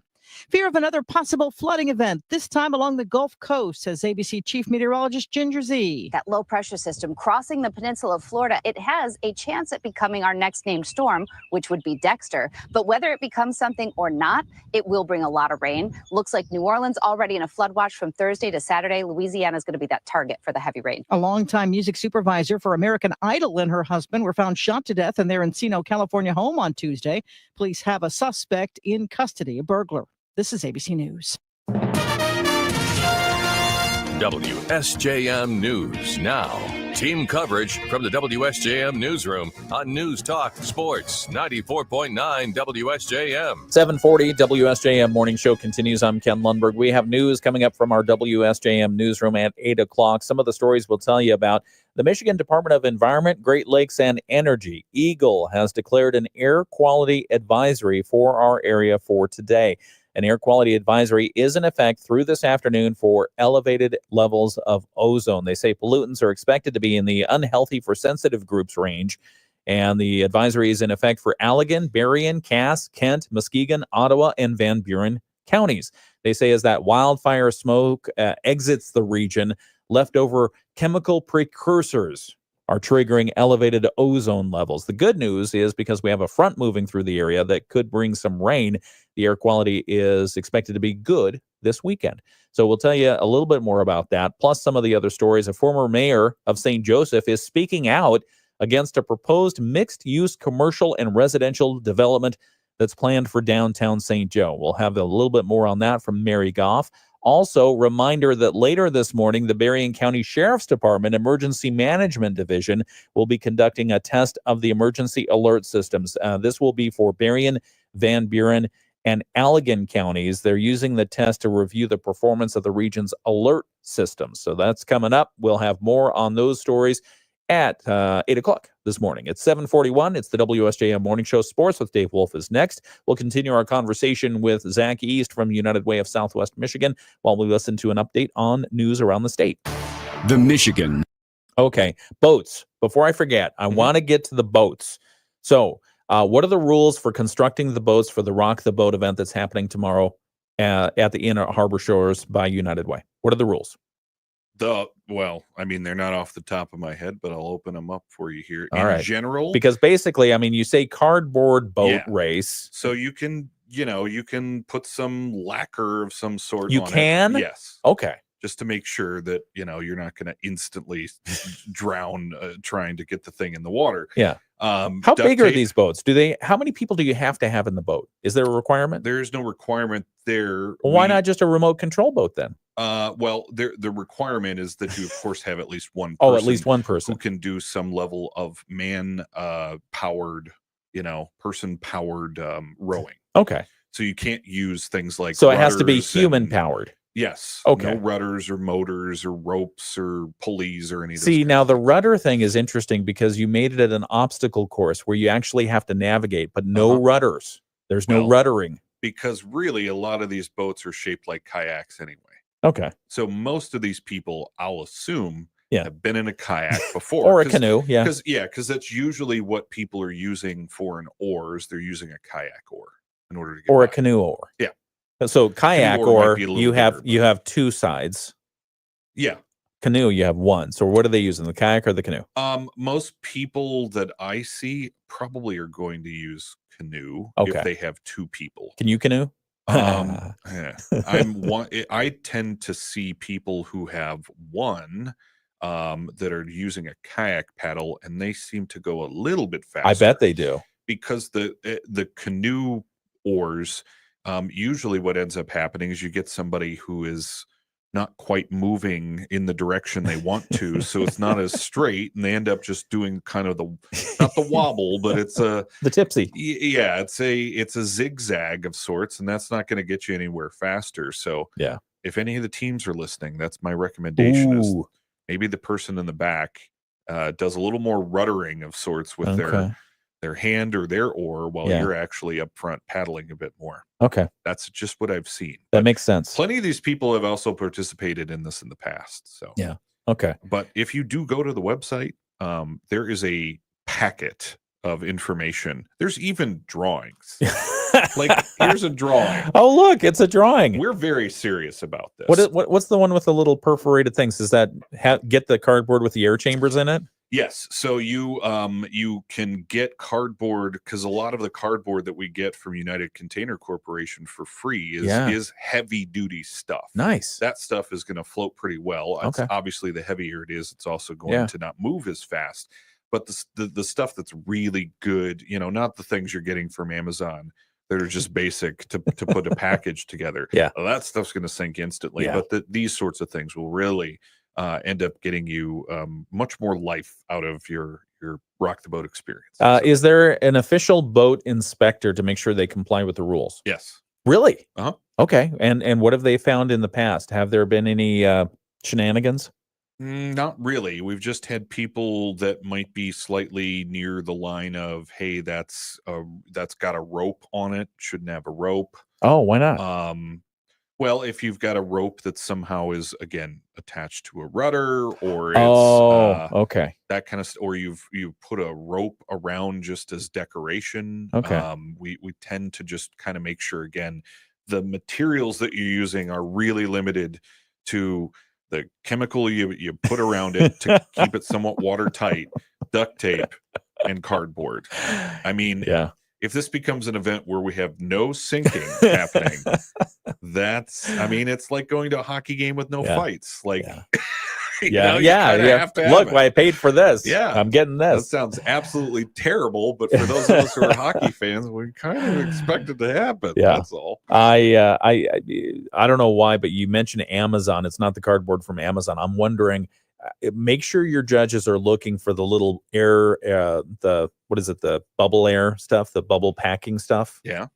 Fear of another possible flooding event, this time along the Gulf Coast, says ABC Chief Meteorologist Ginger Z. That low pressure system crossing the peninsula of Florida, it has a chance at becoming our next named storm, which would be Dexter. But whether it becomes something or not, it will bring a lot of rain. Looks like New Orleans already in a flood watch from Thursday to Saturday. Louisiana is going to be that target for the heavy rain. A longtime music supervisor for American Idol and her husband were found shot to death in their Encino, California home on Tuesday. Police have a suspect in custody, a burglar. This is ABC News. WSJM News Now. Team coverage from the WSJM Newsroom on News Talk Sports 94.9 WSJM. 740 WSJM Morning Show continues. I'm Ken Lundberg. We have news coming up from our WSJM Newsroom at 8 o'clock. Some of the stories we'll tell you about. The Michigan Department of Environment, Great Lakes, and Energy, EGLE, has declared an air quality advisory for our area for today. An air quality advisory is in effect through this afternoon for elevated levels of ozone. They say pollutants are expected to be in the unhealthy for sensitive groups range. And the advisory is in effect for Allegan, Berrien, Cass, Kent, Muskegon, Ottawa, and Van Buren counties. They say as that wildfire smoke exits the region, leftover chemical precursors are triggering elevated ozone levels. The good news is because we have a front moving through the area that could bring some rain, the air quality is expected to be good this weekend. So we'll tell you a little bit more about that, plus some of the other stories. A former mayor of St. Joseph is speaking out against a proposed mixed-use commercial and residential development that's planned for downtown St. Joe. We'll have a little bit more on that from Mary Goff. Also, reminder that later this morning, the Berrien County Sheriff's Department Emergency Management Division will be conducting a test of the emergency alert systems. This will be for Berrien, Van Buren, and Allegan counties. They're using the test to review the performance of the region's alert systems. So that's coming up. We'll have more on those stories at 8 o'clock this morning. It's 7:41. It's the WSJM Morning Show. Sports with Dave Wolf is next. We'll continue our conversation with Zack East from United Way of Southwest Michigan while we listen to an update on news around the state. The Michigan. Okay, boats. Before I forget, I want to get to the boats. So what are the rules for constructing the boats for the Rock the Boat event that's happening tomorrow at the Inn at Harbor Shores by United Way? What are the rules? Well, I mean, they're not off the top of my head, but I'll open them up for you here. All In right. general, Because basically, I mean, you say cardboard boat race. so you can put some lacquer of some sort. You on can? it. Yes. Okay. Just to make sure that you're not going to instantly drown trying to get the thing in the water. Yeah. How big are these boats? How many people do you have to have in the boat? Is there a requirement? There's no requirement there. Well, why not just a remote control boat then? Well, the requirement is that you, of course, have at least one person. Oh, at least one person who can do some level of man-powered, person-powered rowing. Okay. So you can't use things like So it has to be rudders human-powered. Yes. Okay. No rudders or motors or ropes or pulleys or anything. See, now the rudder thing is interesting because you made it at an obstacle course where you actually have to navigate, but no rudders. There's no ruddering. Because really, a lot of these boats are shaped like kayaks anyway. Okay. So most of these people, I'll assume, Yeah. have been in a kayak before. Or a canoe, yeah. Because that's usually what people are using for an oar is they're using a kayak oar in order to get Or a by. canoe oar. Yeah. So kayak Canoe oar might or be a little you have bigger, you have two sides. Yeah. Canoe, you have one. So what are they using, the kayak or the canoe? Most people that I see probably are going to use canoe Okay. if they have two people. Can you canoe? Yeah. I tend to see people who have one that are using a kayak paddle, and they seem to go a little bit faster. I bet they do. Because the canoe oars, usually what ends up happening is you get somebody who is not quite moving in the direction they want to, so it's not as straight, and they end up just doing kind of not the wobble, but it's the tipsy. Yeah, it's a zigzag of sorts, and that's not going to get you anywhere faster. So yeah, if any of the teams are listening, that's my recommendation. Is Ooh. maybe the person in the back does a little more ruddering of sorts with their hand or their oar while Yeah. you're actually up front paddling a bit more. Okay. That's just what I've seen. That makes sense. Plenty of these people have also participated in this in the past. So Yeah. Okay. But if you do go to the website, there is a packet of information. There's even drawings Like, here's a drawing. Oh, look, it's a drawing. We're very serious about this. What's the one with the little perforated things? Does that get the cardboard with the air chambers in it? Yes. So you can get cardboard, because a lot of the cardboard that we get from United Container Corporation for free is heavy duty stuff. Nice. That stuff is going to float pretty well. Okay. Obviously, the heavier it is, it's also going to not move as fast. But the stuff that's really good, not the things you're getting from Amazon that are just basic to put a package together. Yeah. Well, that stuff's going to sink instantly. Yeah. But these sorts of things will really end up getting you much more life out of your rock the boat experience. Is there an official boat inspector to make sure they comply with the rules? Yes. Really? Uh-huh. Okay. And what have they found in the past? Have there been any shenanigans? Not really. We've just had people that might be slightly near the line of, hey, that's got a rope on it, shouldn't have a rope. Oh, why not? Well, if you've got a rope that somehow is, again, attached to a rudder, or it's okay, that kind of, or you've put a rope around just as decoration. Okay. We tend to just kind of make sure, again, the materials that you're using are really limited to the chemical you put around it to keep it somewhat watertight, duct tape, and cardboard. I mean, if this becomes an event where we have no sinking happening, it's like going to a hockey game with no fights. Like, have to Look, have it. I paid for this. Yeah, I'm getting this. That sounds absolutely terrible, but for those of us who are hockey fans, we kind of expect it to happen. Yeah. That's all. I don't know why, but you mentioned Amazon. It's not the cardboard from Amazon. I'm wondering. Make sure your judges are looking for the little air, the bubble air stuff, the bubble packing stuff. Yeah.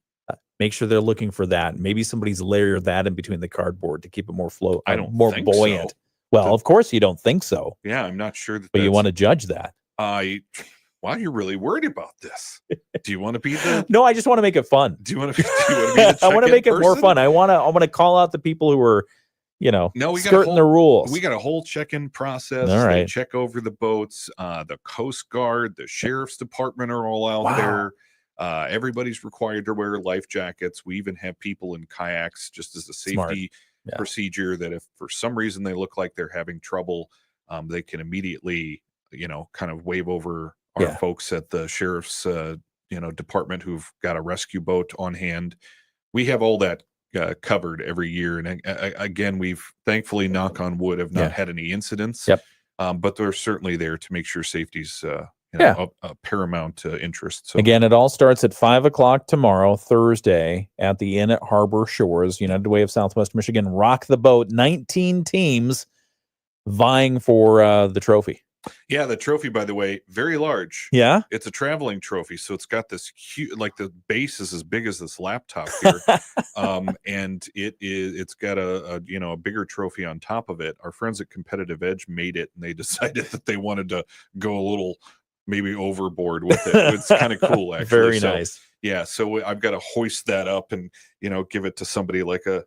Make sure they're looking for that. Maybe somebody's layered that in between the cardboard to keep it more I don't more think buoyant. so. Well, of course you don't think so. Yeah, I'm not sure that. But you want to judge that. Wow, you're really worried about this. Do you want to be the? No, I just want to make it fun. Do you want to be the I want to make it more person? fun. I want to call out the people who are, skirting the rules. We got a whole check-in process. All right. They check over the boats. The Coast Guard, the Sheriff's Department are all out there. Everybody's required to wear life jackets. We even have people in kayaks just as a safety procedure, that if for some reason they look like they're having trouble, they can immediately, kind of wave over our folks at the Sheriff's, department who've got a rescue boat on hand. We have all that covered every year, and again, we've thankfully, knock on wood, have not had any incidents. But they're certainly there to make sure safety's a paramount interest. So again, it all starts at 5:00 tomorrow, Thursday, at the Inn at Harbor Shores. United Way of Southwest Michigan rock the boat. 19 teams vying for the trophy. Yeah, the trophy, by the way, very large. Yeah, it's a traveling trophy, so it's got this huge, like the base is as big as this laptop here, and it's got a bigger trophy on top of it. Our friends at Competitive Edge made it, and they decided that they wanted to go a little maybe overboard with it. It's kind of cool, actually. Very nice. Yeah, so I've got to hoist that up and give it to somebody like a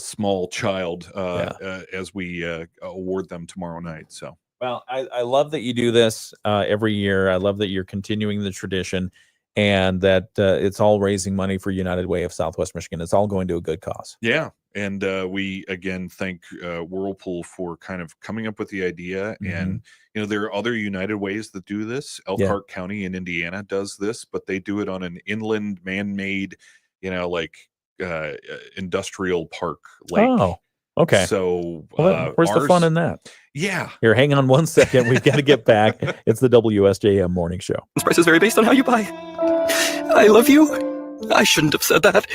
small child as we award them tomorrow night. So. Well, I love that you do this every year. I love that you're continuing the tradition, and that it's all raising money for United Way of Southwest Michigan. It's all going to a good cause. Yeah, and we again thank Whirlpool for kind of coming up with the idea. And there are other United Ways that do this. Elkhart County in Indiana does this, but they do it on an inland, man-made, industrial park lake. Oh. Okay. So where's the fun in that? Yeah. Here, hang on 1 second. We've got to get back. It's the WSJM Morning Show. This price is vary based on how you buy. I love you. I shouldn't have said that.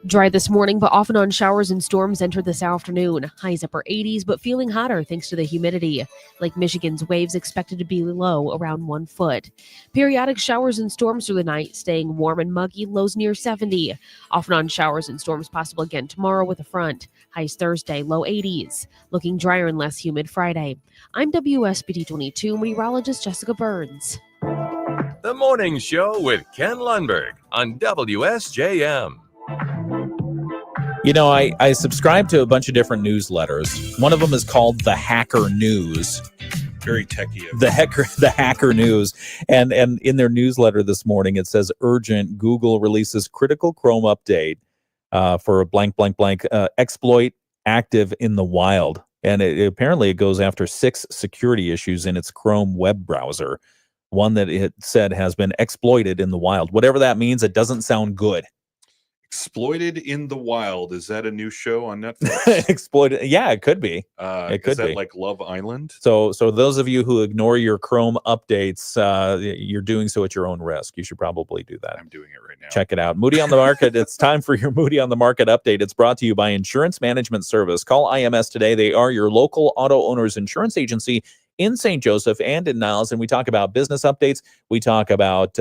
Dry this morning, but off and on showers and storms enter this afternoon. Highs upper 80s, but feeling hotter thanks to the humidity. Lake Michigan's waves expected to be low around 1 foot. Periodic showers and storms through the night, staying warm and muggy, lows near 70. Off and on showers and storms possible again tomorrow with a front. Highs Thursday, low 80s. Looking drier and less humid Friday. I'm WSBT 22 meteorologist Jessica Burns. The Morning Show with Ken Lundberg on WSJM. I subscribe to a bunch of different newsletters. One of them is called The Hacker News. Very techie. The hacker news. And in their newsletter this morning, it says urgent. Google releases critical Chrome update for a blank exploit active in the wild. And apparently it goes after 6 security issues in its Chrome web browser. One that it said has been exploited in the wild. Whatever that means, it doesn't sound good. Exploited in the Wild. Is that a new show on Netflix? Exploited. Yeah, it could be. It could is that be like Love Island? So those of you who ignore your Chrome updates, you're doing so at your own risk. You should probably do that. I'm doing it right now. Check it out. Moody on the Market. It's time for your Moody on the Market update. It's brought to you by Insurance Management Service. Call IMS today. They are your local auto owners insurance agency in St. Joseph and in Niles. And we talk about business updates. We talk about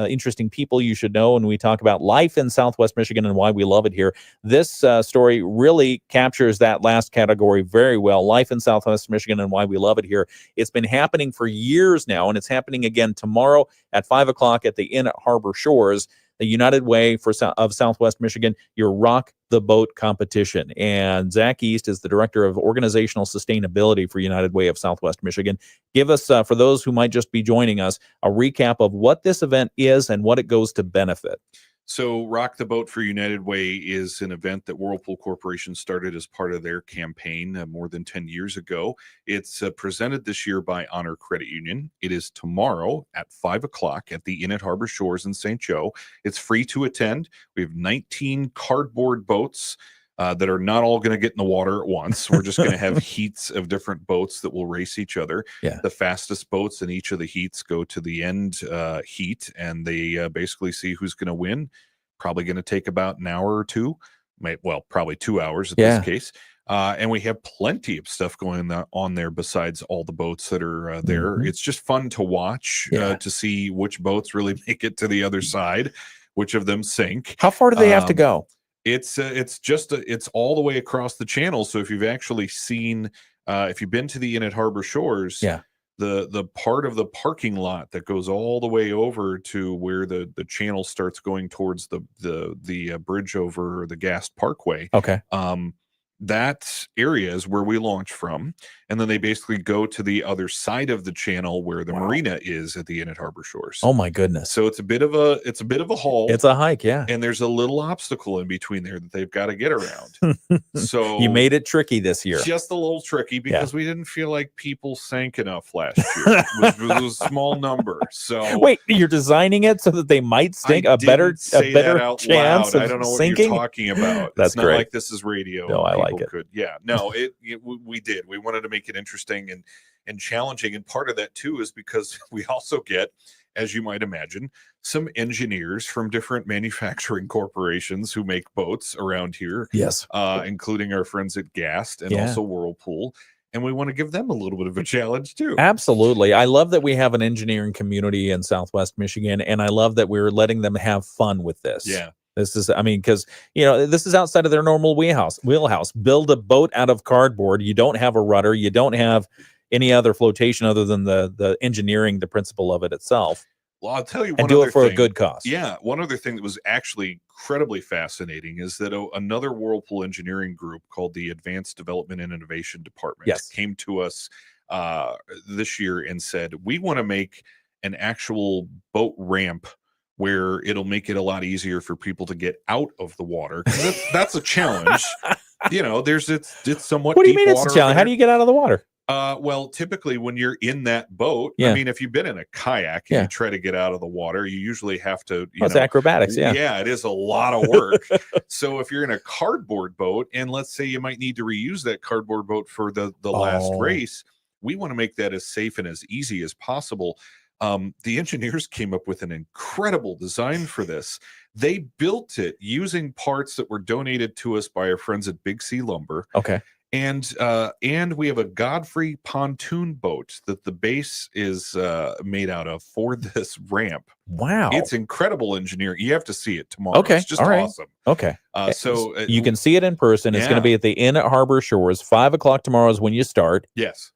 interesting people you should know. And we talk about life in Southwest Michigan and why we love it here. This story really captures that last category very well. Life in Southwest Michigan and why we love it here. It's been happening for years now, and it's happening again tomorrow at 5 o'clock at the Inn at Harbor Shores. The United Way of Southwest Michigan, your Rock the Boat competition. And Zack East is the Director of Organizational Sustainability for United Way of Southwest Michigan. Give us, for those who might just be joining us, a recap of what this event is and what it goes to benefit. So Rock the Boat for United Way is an event that Whirlpool Corporation started as part of their campaign more than 10 years ago. It's presented this year by Honor Credit Union. It is tomorrow at 5 o'clock at the Inn at Harbor Shores in St. Joe. It's free to attend. We have 19 cardboard boats that are not all going to get in the water at once. We're just going to have heats of different boats that will race each other. Yeah. The fastest boats in each of the heats go to the end heat, and they basically see who's going to win. Probably going to take about an hour or two. Probably 2 hours in this case. And we have plenty of stuff going on there besides all the boats that are there. Mm-hmm. It's just fun to watch, to see which boats really make it to the other side, which of them sink. How far do they have to go? It's all the way across the channel. So if you've actually seen, if you've been to the Inn at Harbor Shores, the part of the parking lot that goes all the way over to where the channel starts going towards the bridge over the Gast Parkway. Okay. That area is where we launch from, and then they basically go to the other side of the channel where the marina is at the Inn at Harbor Shores. Oh my goodness! So it's a bit of a haul. It's a hike, yeah. And there's a little obstacle in between there that they've got to get around. So you made it tricky this year. Just a little tricky because we didn't feel like people sank enough last year. It was a small number. So wait, you're designing it so that they might sink a better chance of I don't know sinking? What you're talking about. That's it's not great. like this is radio. No, I like it. We did. We wanted to make it interesting and challenging, and part of that too is because we also get, as you might imagine, some engineers from different manufacturing corporations who make boats around here. Yes, including our friends at Gast and also Whirlpool. And we want to give them a little bit of a challenge too. Absolutely. I love that we have an engineering community in Southwest Michigan, and I love that we're letting them have fun with this. Yeah. This is, because, this is outside of their normal wheelhouse. Build a boat out of cardboard. You don't have a rudder. You don't have any other flotation other than the engineering, the principle of it itself. Well, I'll tell you one and do other it for thing. a good cause. Yeah. One other thing that was actually incredibly fascinating is that another Whirlpool engineering group called the Advanced Development and Innovation Department came to us this year and said, we want to make an actual boat ramp where it'll make it a lot easier for people to get out of the water. That's a challenge. It's somewhat. What do you mean deep it's a challenge? How do you get out of the water? Well, typically when you're in that boat, if you've been in a kayak and you try to get out of the water, you usually have to, it's acrobatics. Yeah, it is a lot of work. So if you're in a cardboard boat, and let's say you might need to reuse that cardboard boat for the last race, we want to make that as safe and as easy as possible. The engineers came up with an incredible design for this. They built it using parts that were donated to us by our friends at Big C Lumber. Okay. And we have a Godfrey pontoon boat that the base is made out of for this ramp. Wow. It's incredible engineering. You have to see it tomorrow. Okay. It's just all right. awesome. Okay. So you can see it in person. It's going to be at the Inn at Harbor Shores. 5 o'clock tomorrow is when you start. Yes.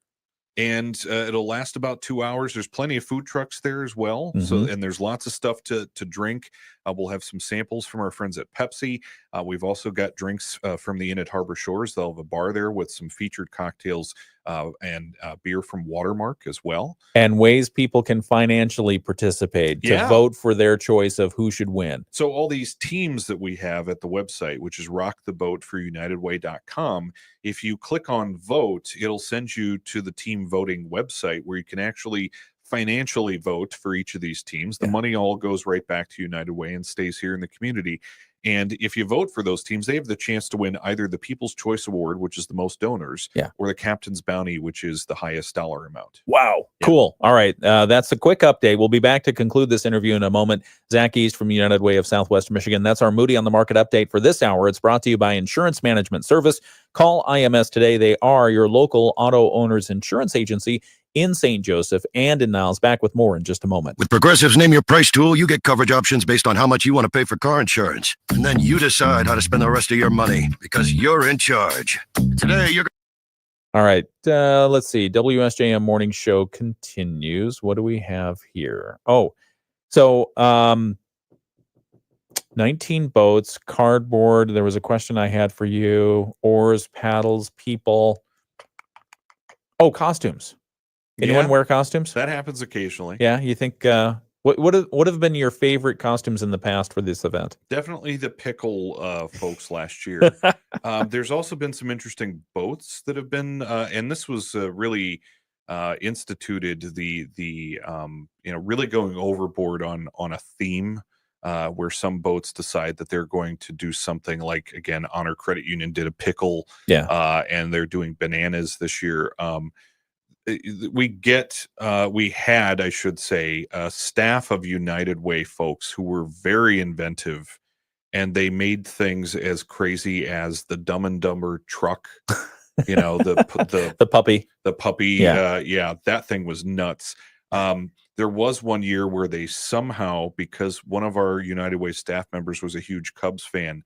And it'll last about 2 hours. There's plenty of food trucks there as well. Mm-hmm. And there's lots of stuff to drink. We'll have some samples from our friends at Pepsi. We've also got drinks from the Inn at Harbor Shores. They'll have a bar there with some featured cocktails and beer from Watermark as well. And ways people can financially participate to vote for their choice of who should win. So all these teams that we have at the website, which is rocktheboatforunitedway.com, if you click on vote, it'll send you to the team voting website where you can actually financially vote for each of these teams. The money all goes right back to United Way and stays here in the community. And if you vote for those teams, they have the chance to win either the People's Choice Award, which is the most donors, or the Captain's Bounty, which is the highest dollar amount. Wow. Cool. All right. That's a quick update. We'll be back to conclude this interview in a moment. Zack East from United Way of Southwest Michigan. That's our Moody on the Market update for this hour. It's brought to you by Insurance Management Service. Call IMS today. They are your local auto owners insurance agency in St. Joseph and in Niles. Back with more in just a moment. With Progressive's Name Your Price tool, you get coverage options based on how much you want to pay for car insurance. And then you decide how to spend the rest of your money because you're in charge. Today, you're... All right. Let's see. WSJM Morning Show continues. What do we have here? Oh, so 19 boats, cardboard. There was a question I had for you. Oars, paddles, people. Oh, costumes. Anyone wear costumes? That happens occasionally. Yeah, you think what have been your favorite costumes in the past for this event? Definitely the pickle folks last year. There's also been some interesting boats that have been, and this was really instituted. The really going overboard on a theme. Where some boats decide that they're going to do something like, again, Honor Credit Union did a pickle, and they're doing bananas this year. We had, I should say, a staff of United Way folks who were very inventive, and they made things as crazy as the Dumb and Dumber truck. The puppy. That thing was nuts. There was one year where they somehow, because one of our United Way staff members was a huge Cubs fan,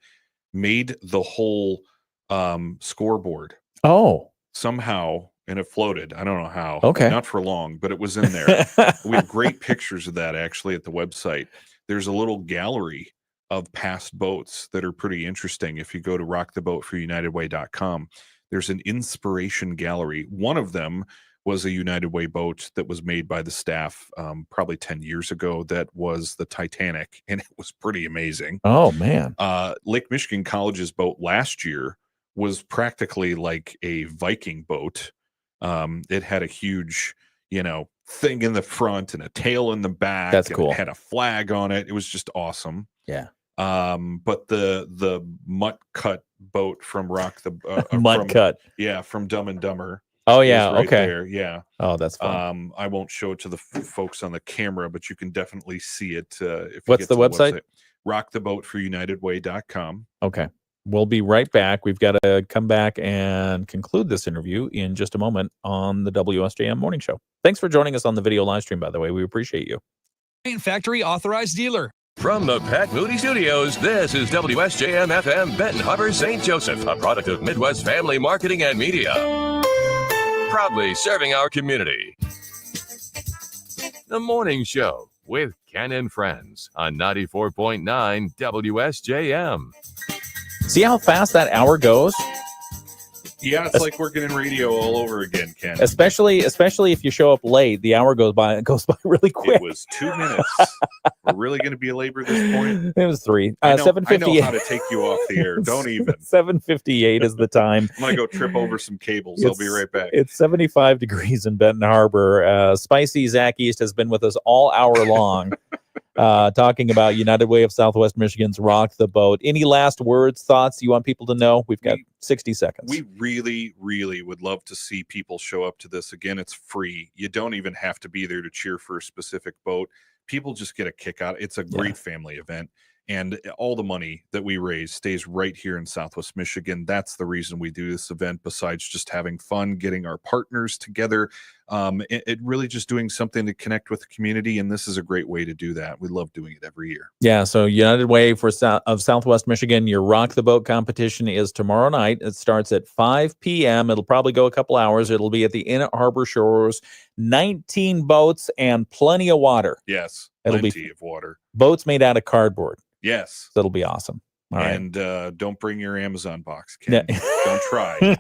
made the whole scoreboard. Oh, somehow. And it floated. I don't know how. Okay. Not for long, but it was in there. We have great pictures of that actually at the website. There's a little gallery of past boats that are pretty interesting. If you go to rocktheboatforunitedway.com, there's an inspiration gallery. One of them was a United Way boat that was made by the staff probably 10 years ago. That was the Titanic, and it was pretty amazing. Oh, man. Lake Michigan College's boat last year was practically like a Viking boat. It had a huge, thing in the front and a tail in the back. That's and cool. It had a flag on it. It was just awesome. Yeah. But the mutt cut boat from from Dumb and Dumber. Oh yeah. Right Okay. there. Yeah. Oh, that's fun. I won't show it to the folks on the camera, but you can definitely see it. If you What's get the to website? rocktheboatforunitedway.com. Okay. We'll be right back. We've got to come back and conclude this interview in just a moment on the WSJM Morning Show. Thanks for joining us on the video live stream, by the way. We appreciate you. Factory authorized dealer. From the Pat Moody Studios, this is WSJM FM Benton Harbor, St. Joseph, a product of Midwest Family Marketing and Media. Proudly serving our community. The Morning Show with Ken and Friends on 94.9 WSJM. See how fast that hour goes? Yeah, it's like working in radio all over again, Ken. Especially if you show up late, the hour goes by really quick. It was 2 minutes. We're really going to be a labor at this point? It was 3. I know 7:58. how to take you off the air. Don't even. 7:58 is the time. I'm going to go trip over some cables. I'll be right back. It's 75 degrees in Benton Harbor. Spicy Zack East has been with us all hour long. Talking about United Way of Southwest Michigan's Rock the Boat. Any last words, thoughts you want people to know? We've got 60 seconds. We really, really would love to see people show up to this. Again, it's free. You don't even have to be there to cheer for a specific boat. People just get a kick out. It's a great family event. And all the money that we raise stays right here in Southwest Michigan. That's the reason we do this event, besides just having fun, getting our partners together. It really just doing something to connect with the community. And this is a great way to do that. We love doing it every year. Yeah, so United Way of Southwest Michigan, your Rock the Boat competition is tomorrow night. It starts at 5 p.m. It'll probably go a couple hours. It'll be at the Inn at Harbor Shores. 19 boats and plenty of water. Yes, It'll plenty be of water. Boats made out of cardboard. Yes. That'll be awesome. All right. And don't bring your Amazon box, Ken. Don't try.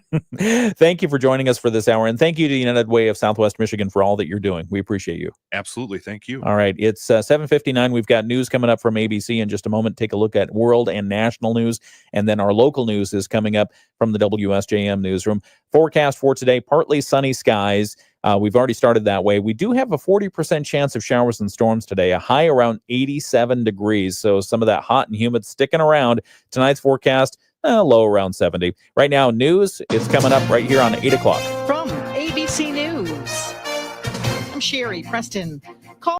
Thank you for joining us for this hour. And thank you to United Way of Southwest Michigan for all that you're doing. We appreciate you. Absolutely. Thank you. All right. It's 7:59. We've got news coming up from ABC in just a moment. Take a look at world and national news. And then our local news is coming up from the WSJM newsroom. Forecast for today, partly sunny skies. We've already started that way. We do have a 40% chance of showers and storms today, a high around 87 degrees. So some of that hot and humid sticking around. Tonight's forecast, low around 70. Right now, news is coming up right here on 8 o'clock. From ABC News, I'm Sherry Preston. Call